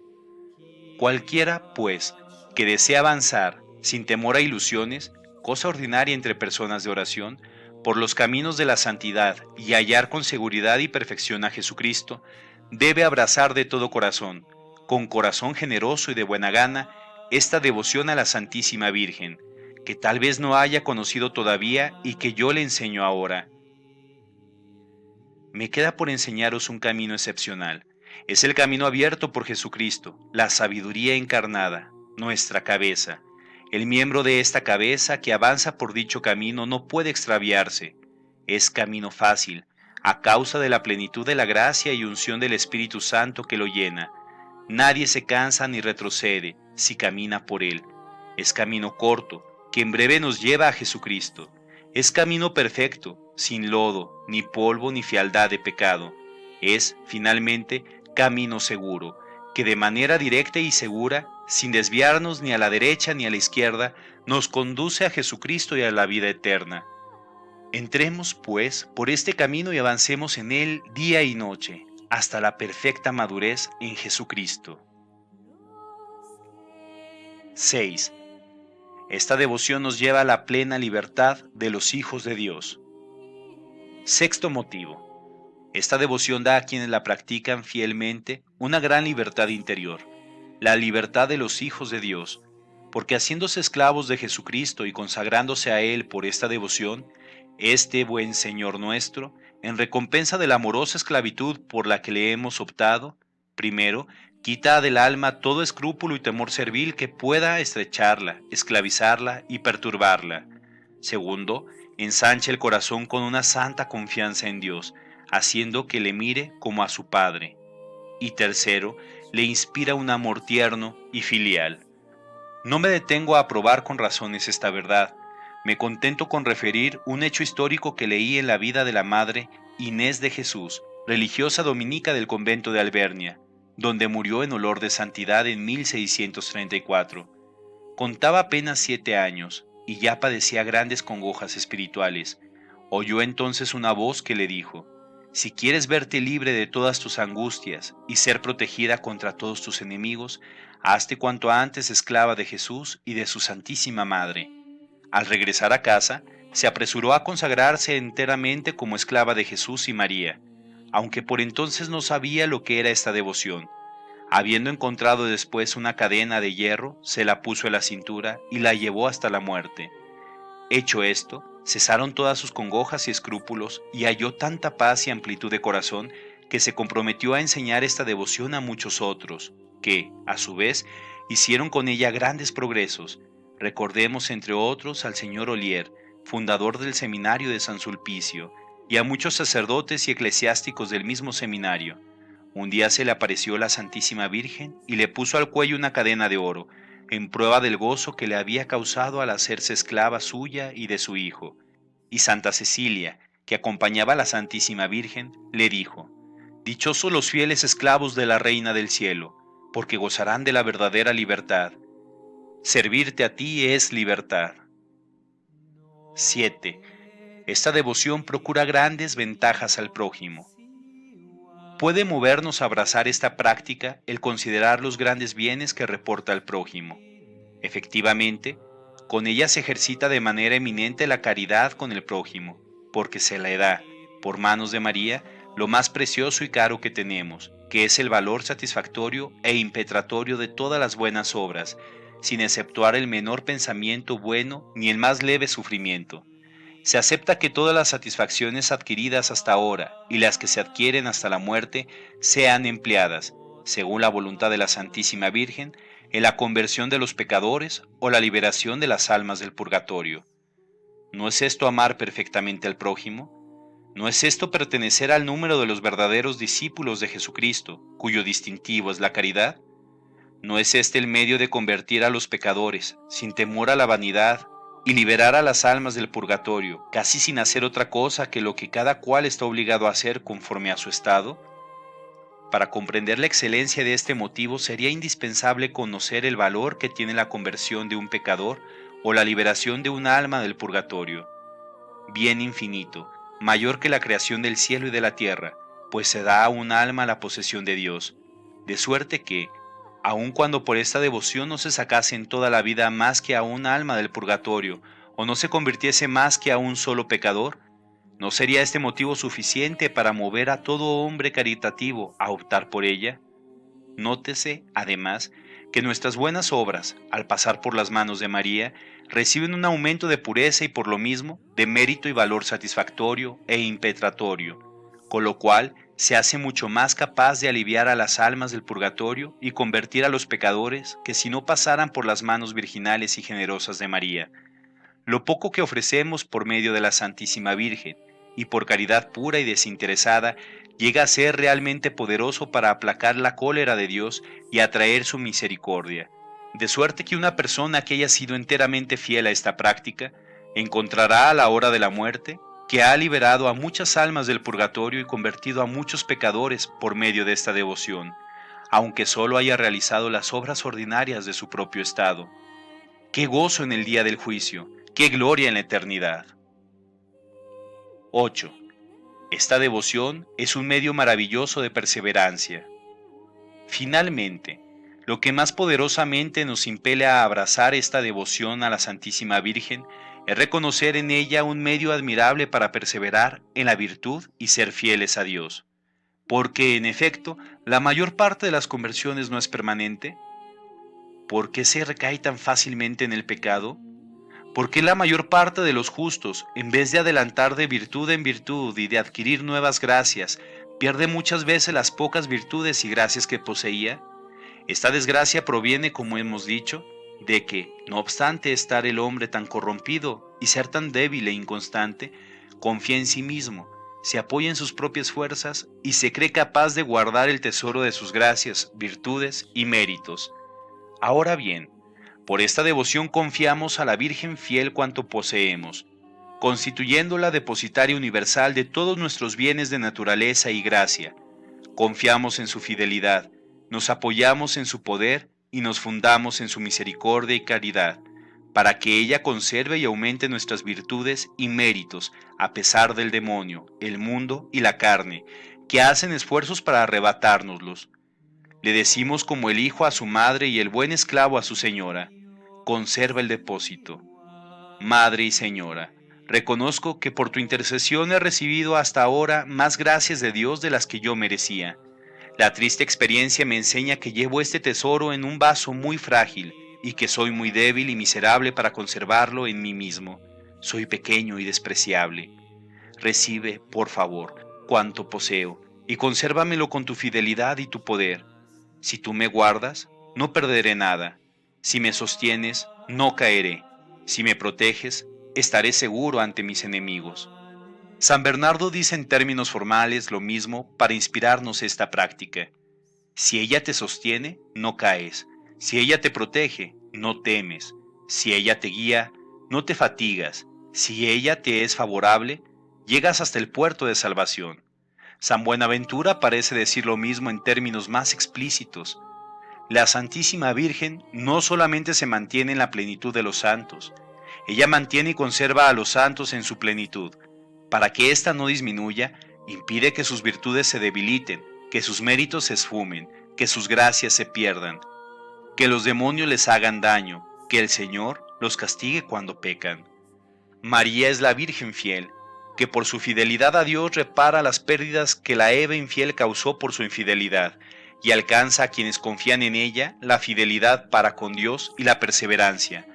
Cualquiera, pues, que desee avanzar, sin temor a ilusiones, cosa ordinaria entre personas de oración, por los caminos de la santidad y hallar con seguridad y perfección a Jesucristo, debe abrazar de todo corazón, con corazón generoso y de buena gana, esta devoción a la Santísima Virgen, que tal vez no haya conocido todavía y que yo le enseño ahora. Me queda por enseñaros un camino excepcional. Es el camino abierto por Jesucristo, la sabiduría encarnada, nuestra cabeza. El miembro de esta cabeza que avanza por dicho camino no puede extraviarse. Es camino fácil, a causa de la plenitud de la gracia y unción del Espíritu Santo que lo llena. Nadie se cansa ni retrocede si camina por él. Es camino corto, que en breve nos lleva a Jesucristo. Es camino perfecto, sin lodo, ni polvo, ni fealdad de pecado. Es, finalmente, camino seguro, que de manera directa y segura, sin desviarnos ni a la derecha ni a la izquierda, nos conduce a Jesucristo y a la vida eterna. Entremos, pues, por este camino y avancemos en él día y noche, hasta la perfecta madurez en Jesucristo. 6. Esta devoción nos lleva a la plena libertad de los hijos de Dios. Sexto motivo. Esta devoción da a quienes la practican fielmente una gran libertad interior, la libertad de los hijos de Dios, porque haciéndose esclavos de Jesucristo y consagrándose a Él por esta devoción, este buen Señor nuestro, en recompensa de la amorosa esclavitud por la que le hemos optado, primero, quita del alma todo escrúpulo y temor servil que pueda estrecharla, esclavizarla y perturbarla. Segundo, ensancha el corazón con una santa confianza en Dios, haciendo que le mire como a su Padre. Y tercero, le inspira un amor tierno y filial. No me detengo a probar con razones esta verdad. Me contento con referir un hecho histórico que leí en la vida de la Madre Inés de Jesús, religiosa dominica del convento de Albernia, donde murió en olor de santidad en 1634. Contaba apenas 7 años y ya padecía grandes congojas espirituales. Oyó entonces una voz que le dijo: si quieres verte libre de todas tus angustias y ser protegida contra todos tus enemigos, hazte cuanto antes esclava de Jesús y de su Santísima Madre. Al regresar a casa, se apresuró a consagrarse enteramente como esclava de Jesús y María, aunque por entonces no sabía lo que era esta devoción. Habiendo encontrado después una cadena de hierro, se la puso en la cintura y la llevó hasta la muerte. Hecho esto, cesaron todas sus congojas y escrúpulos, y halló tanta paz y amplitud de corazón que se comprometió a enseñar esta devoción a muchos otros, que, a su vez, hicieron con ella grandes progresos. Recordemos entre otros al señor Olier, fundador del seminario de San Sulpicio, y a muchos sacerdotes y eclesiásticos del mismo seminario. Un día se le apareció la Santísima Virgen y le puso al cuello una cadena de oro, en prueba del gozo que le había causado al hacerse esclava suya y de su hijo. Y Santa Cecilia, que acompañaba a la Santísima Virgen, le dijo: dichosos los fieles esclavos de la Reina del Cielo, porque gozarán de la verdadera libertad. Servirte a ti es libertad. 7. Esta devoción procura grandes ventajas al prójimo. Puede movernos a abrazar esta práctica el considerar los grandes bienes que reporta al prójimo. Efectivamente, con ella se ejercita de manera eminente la caridad con el prójimo, porque se le da, por manos de María, lo más precioso y caro que tenemos, que es el valor satisfactorio e impetratorio de todas las buenas obras, sin exceptuar el menor pensamiento bueno ni el más leve sufrimiento. Se acepta que todas las satisfacciones adquiridas hasta ahora y las que se adquieren hasta la muerte sean empleadas, según la voluntad de la Santísima Virgen, en la conversión de los pecadores o la liberación de las almas del purgatorio. ¿No es esto amar perfectamente al prójimo? ¿No es esto pertenecer al número de los verdaderos discípulos de Jesucristo, cuyo distintivo es la caridad? ¿No es este el medio de convertir a los pecadores, sin temor a la vanidad, y liberar a las almas del purgatorio, casi sin hacer otra cosa que lo que cada cual está obligado a hacer conforme a su estado? Para comprender la excelencia de este motivo sería indispensable conocer el valor que tiene la conversión de un pecador o la liberación de un alma del purgatorio. Bien infinito, mayor que la creación del cielo y de la tierra, pues se da a un alma la posesión de Dios, de suerte que, aun cuando por esta devoción no se sacase en toda la vida más que a un alma del purgatorio, o no se convirtiese más que a un solo pecador, ¿no sería este motivo suficiente para mover a todo hombre caritativo a optar por ella? Nótese, además, que nuestras buenas obras, al pasar por las manos de María, reciben un aumento de pureza y por lo mismo de mérito y valor satisfactorio e impetratorio, con lo cual se hace mucho más capaz de aliviar a las almas del purgatorio y convertir a los pecadores que si no pasaran por las manos virginales y generosas de María. Lo poco que ofrecemos por medio de la Santísima Virgen y por caridad pura y desinteresada llega a ser realmente poderoso para aplacar la cólera de Dios y atraer su misericordia. De suerte que una persona que haya sido enteramente fiel a esta práctica encontrará a la hora de la muerte que ha liberado a muchas almas del purgatorio y convertido a muchos pecadores por medio de esta devoción, aunque solo haya realizado las obras ordinarias de su propio estado. ¡Qué gozo en el día del juicio! ¡Qué gloria en la eternidad! 8. Esta devoción es un medio maravilloso de perseverancia. Finalmente, lo que más poderosamente nos impele a abrazar esta devoción a la Santísima Virgen es reconocer en ella un medio admirable para perseverar en la virtud y ser fieles a Dios. Porque, en efecto, la mayor parte de las conversiones no es permanente. ¿Por qué se recae tan fácilmente en el pecado? ¿Por qué la mayor parte de los justos, en vez de adelantar de virtud en virtud y de adquirir nuevas gracias, pierde muchas veces las pocas virtudes y gracias que poseía? Esta desgracia proviene, como hemos dicho, de que, no obstante estar el hombre tan corrompido y ser tan débil e inconstante, confía en sí mismo, se apoya en sus propias fuerzas y se cree capaz de guardar el tesoro de sus gracias, virtudes y méritos. Ahora bien, por esta devoción confiamos a la Virgen fiel cuanto poseemos, constituyéndola depositaria universal de todos nuestros bienes de naturaleza y gracia. Confiamos en su fidelidad, nos apoyamos en su poder y nos fundamos en su misericordia y caridad, para que ella conserve y aumente nuestras virtudes y méritos, a pesar del demonio, el mundo y la carne, que hacen esfuerzos para arrebatárnoslos. Le decimos como el hijo a su madre y el buen esclavo a su señora: conserva el depósito. Madre y Señora, reconozco que por tu intercesión he recibido hasta ahora más gracias de Dios de las que yo merecía. La triste experiencia me enseña que llevo este tesoro en un vaso muy frágil y que soy muy débil y miserable para conservarlo en mí mismo. Soy pequeño y despreciable. Recibe, por favor, cuanto poseo y consérvamelo con tu fidelidad y tu poder. Si tú me guardas, no perderé nada. Si me sostienes, no caeré. Si me proteges, estaré seguro ante mis enemigos. San Bernardo dice en términos formales lo mismo para inspirarnos esta práctica. Si ella te sostiene, no caes. Si ella te protege, no temes. Si ella te guía, no te fatigas. Si ella te es favorable, llegas hasta el puerto de salvación. San Buenaventura parece decir lo mismo en términos más explícitos. La Santísima Virgen no solamente se mantiene en la plenitud de los santos, ella mantiene y conserva a los santos en su plenitud. Para que ésta no disminuya, impide que sus virtudes se debiliten, que sus méritos se esfumen, que sus gracias se pierdan, que los demonios les hagan daño, que el Señor los castigue cuando pecan. María es la Virgen fiel, que por su fidelidad a Dios repara las pérdidas que la Eva infiel causó por su infidelidad, y alcanza a quienes confían en ella la fidelidad para con Dios y la perseverancia.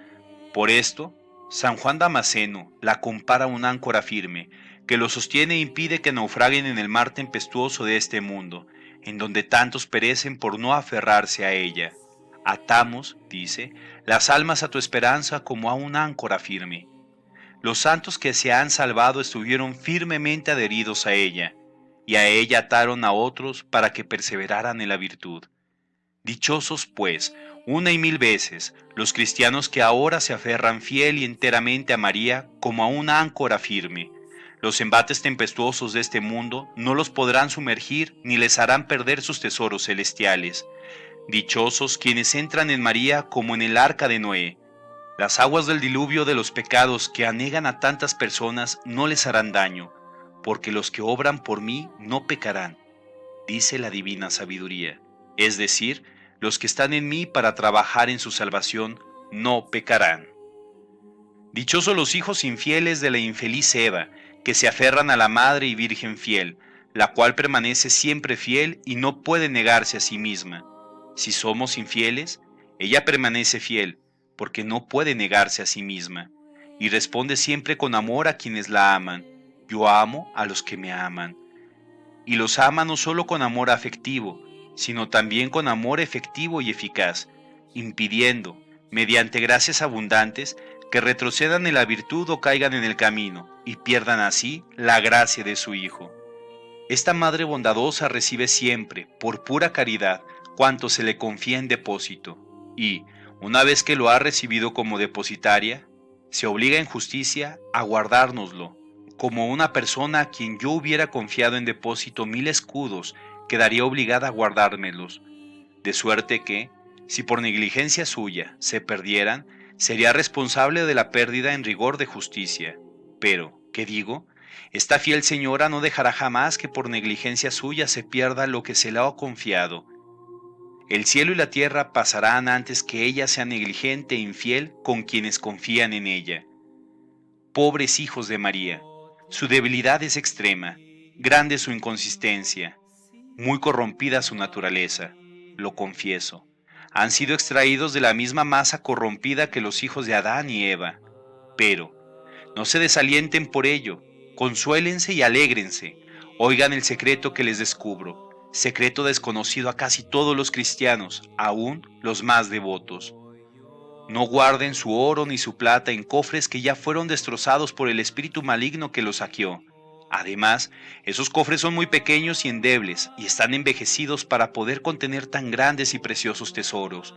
Por esto, San Juan Damasceno la compara a un áncora firme, que lo sostiene e impide que naufraguen en el mar tempestuoso de este mundo, en donde tantos perecen por no aferrarse a ella. Atamos, dice, las almas a tu esperanza como a un áncora firme. Los santos que se han salvado estuvieron firmemente adheridos a ella, y a ella ataron a otros para que perseveraran en la virtud. Dichosos, pues, una y mil veces, los cristianos que ahora se aferran fiel y enteramente a María como a una áncora firme. Los embates tempestuosos de este mundo no los podrán sumergir ni les harán perder sus tesoros celestiales. Dichosos quienes entran en María como en el arca de Noé. Las aguas del diluvio de los pecados que anegan a tantas personas no les harán daño, porque los que obran por mí no pecarán, dice la divina sabiduría. Es decir, los que están en mí para trabajar en su salvación no pecarán. Dichosos los hijos infieles de la infeliz Eva, que se aferran a la Madre y Virgen fiel, la cual permanece siempre fiel y no puede negarse a sí misma. Si somos infieles, ella permanece fiel, porque no puede negarse a sí misma, y responde siempre con amor a quienes la aman. Yo amo a los que me aman. Y los ama no solo con amor afectivo, sino también con amor efectivo y eficaz, impidiendo, mediante gracias abundantes, que retrocedan en la virtud o caigan en el camino, y pierdan así la gracia de su Hijo. Esta Madre bondadosa recibe siempre, por pura caridad, cuanto se le confía en depósito, y, una vez que lo ha recibido como depositaria, se obliga en justicia a guardárnoslo, como una persona a quien yo hubiera confiado en depósito 1000 escudos, quedaría obligada a guardármelos, de suerte que, si por negligencia suya se perdieran, sería responsable de la pérdida en rigor de justicia. Pero, ¿qué digo? Esta fiel señora no dejará jamás que por negligencia suya se pierda lo que se le ha confiado. El cielo y la tierra pasarán antes que ella sea negligente e infiel con quienes confían en ella. Pobres hijos de María, su debilidad es extrema, grande su inconsistencia, muy corrompida su naturaleza, lo confieso. Han sido extraídos de la misma masa corrompida que los hijos de Adán y Eva. Pero no se desalienten por ello, consuélense y alégrense. Oigan el secreto que les descubro, secreto desconocido a casi todos los cristianos, aún los más devotos. No guarden su oro ni su plata en cofres que ya fueron destrozados por el espíritu maligno que los saqueó. Además, esos cofres son muy pequeños y endebles y están envejecidos para poder contener tan grandes y preciosos tesoros.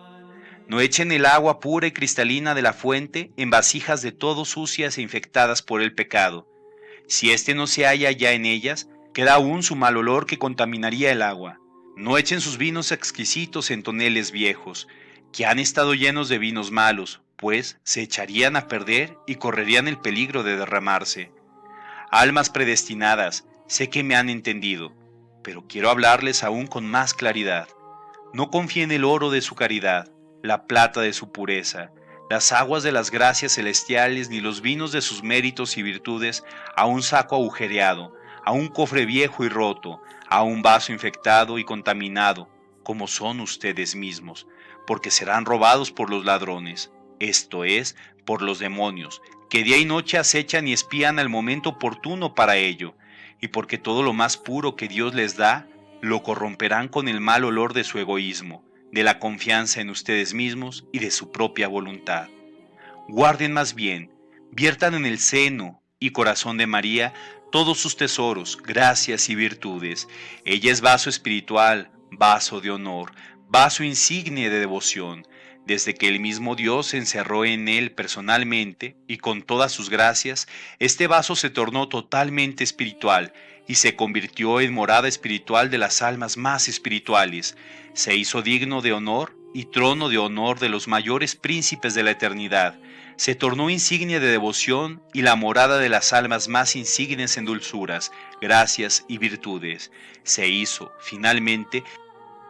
No echen el agua pura y cristalina de la fuente en vasijas de todo sucias e infectadas por el pecado. Si éste no se halla ya en ellas, queda aún su mal olor que contaminaría el agua. No echen sus vinos exquisitos en toneles viejos, que han estado llenos de vinos malos, pues se echarían a perder y correrían el peligro de derramarse. Almas predestinadas, sé que me han entendido, pero quiero hablarles aún con más claridad. No confíen el oro de su caridad, la plata de su pureza, las aguas de las gracias celestiales, ni los vinos de sus méritos y virtudes a un saco agujereado, a un cofre viejo y roto, a un vaso infectado y contaminado, como son ustedes mismos, porque serán robados por los ladrones, esto es, por los demonios, que día y noche acechan y espían al momento oportuno para ello, y porque todo lo más puro que Dios les da, lo corromperán con el mal olor de su egoísmo, de la confianza en ustedes mismos y de su propia voluntad. Guarden más bien, viertan en el seno y corazón de María todos sus tesoros, gracias y virtudes. Ella es vaso espiritual, vaso de honor, vaso insigne de devoción. Desde que el mismo Dios se encerró en él personalmente y con todas sus gracias, este vaso se tornó totalmente espiritual y se convirtió en morada espiritual de las almas más espirituales. Se hizo digno de honor y trono de honor de los mayores príncipes de la eternidad. Se tornó insignia de devoción y la morada de las almas más insignes en dulzuras, gracias y virtudes. Se hizo, finalmente,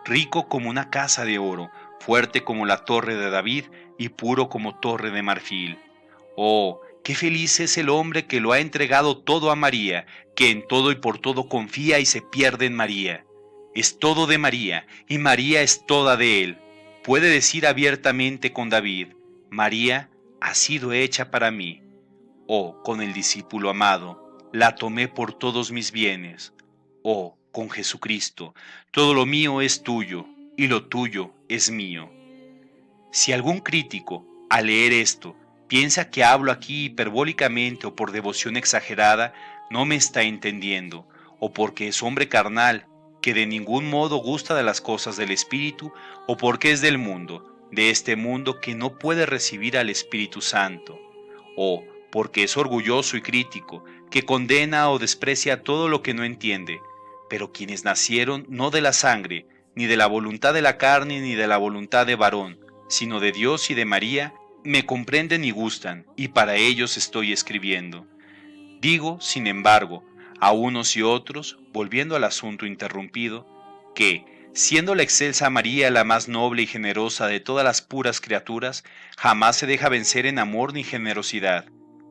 rico como una casa de oro, fuerte como la torre de David y puro como torre de marfil. Oh, qué feliz es el hombre que lo ha entregado todo a María, que en todo y por todo confía y se pierde en María. Es todo de María, y María es toda de él. Puede decir abiertamente con David, María ha sido hecha para mí. Oh, con el discípulo amado, la tomé por todos mis bienes. Oh, con Jesucristo, todo lo mío es tuyo, y lo tuyo es mío. Si algún crítico, al leer esto, piensa que hablo aquí hiperbólicamente o por devoción exagerada, no me está entendiendo, o porque es hombre carnal, que de ningún modo gusta de las cosas del Espíritu, o porque es del mundo, de este mundo que no puede recibir al Espíritu Santo, o porque es orgulloso y crítico, que condena o desprecia todo lo que no entiende, pero quienes nacieron no de la sangre, ni de la voluntad de la carne, ni de la voluntad de varón, sino de Dios y de María, me comprenden y gustan, y para ellos estoy escribiendo. Digo, sin embargo, a unos y otros, volviendo al asunto interrumpido, que, siendo la excelsa María la más noble y generosa de todas las puras criaturas, jamás se deja vencer en amor ni generosidad.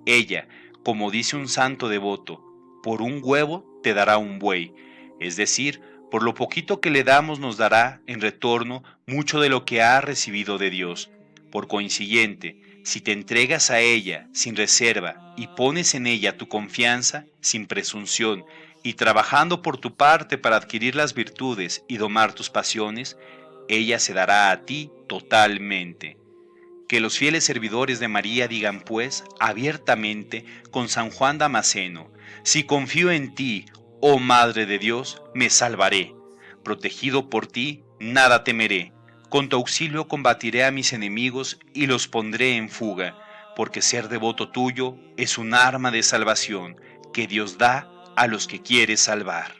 Ella, como dice un santo devoto, por un huevo te dará un buey, es decir, por lo poquito que le damos nos dará, en retorno, mucho de lo que ha recibido de Dios. Por consiguiente, si te entregas a ella sin reserva y pones en ella tu confianza, sin presunción, y trabajando por tu parte para adquirir las virtudes y domar tus pasiones, ella se dará a ti totalmente. Que los fieles servidores de María digan pues abiertamente con San Juan Damasceno, si confío en ti, oh Madre de Dios, me salvaré. Protegido por ti, nada temeré. Con tu auxilio combatiré a mis enemigos y los pondré en fuga, porque ser devoto tuyo es un arma de salvación que Dios da a los que quiere salvar.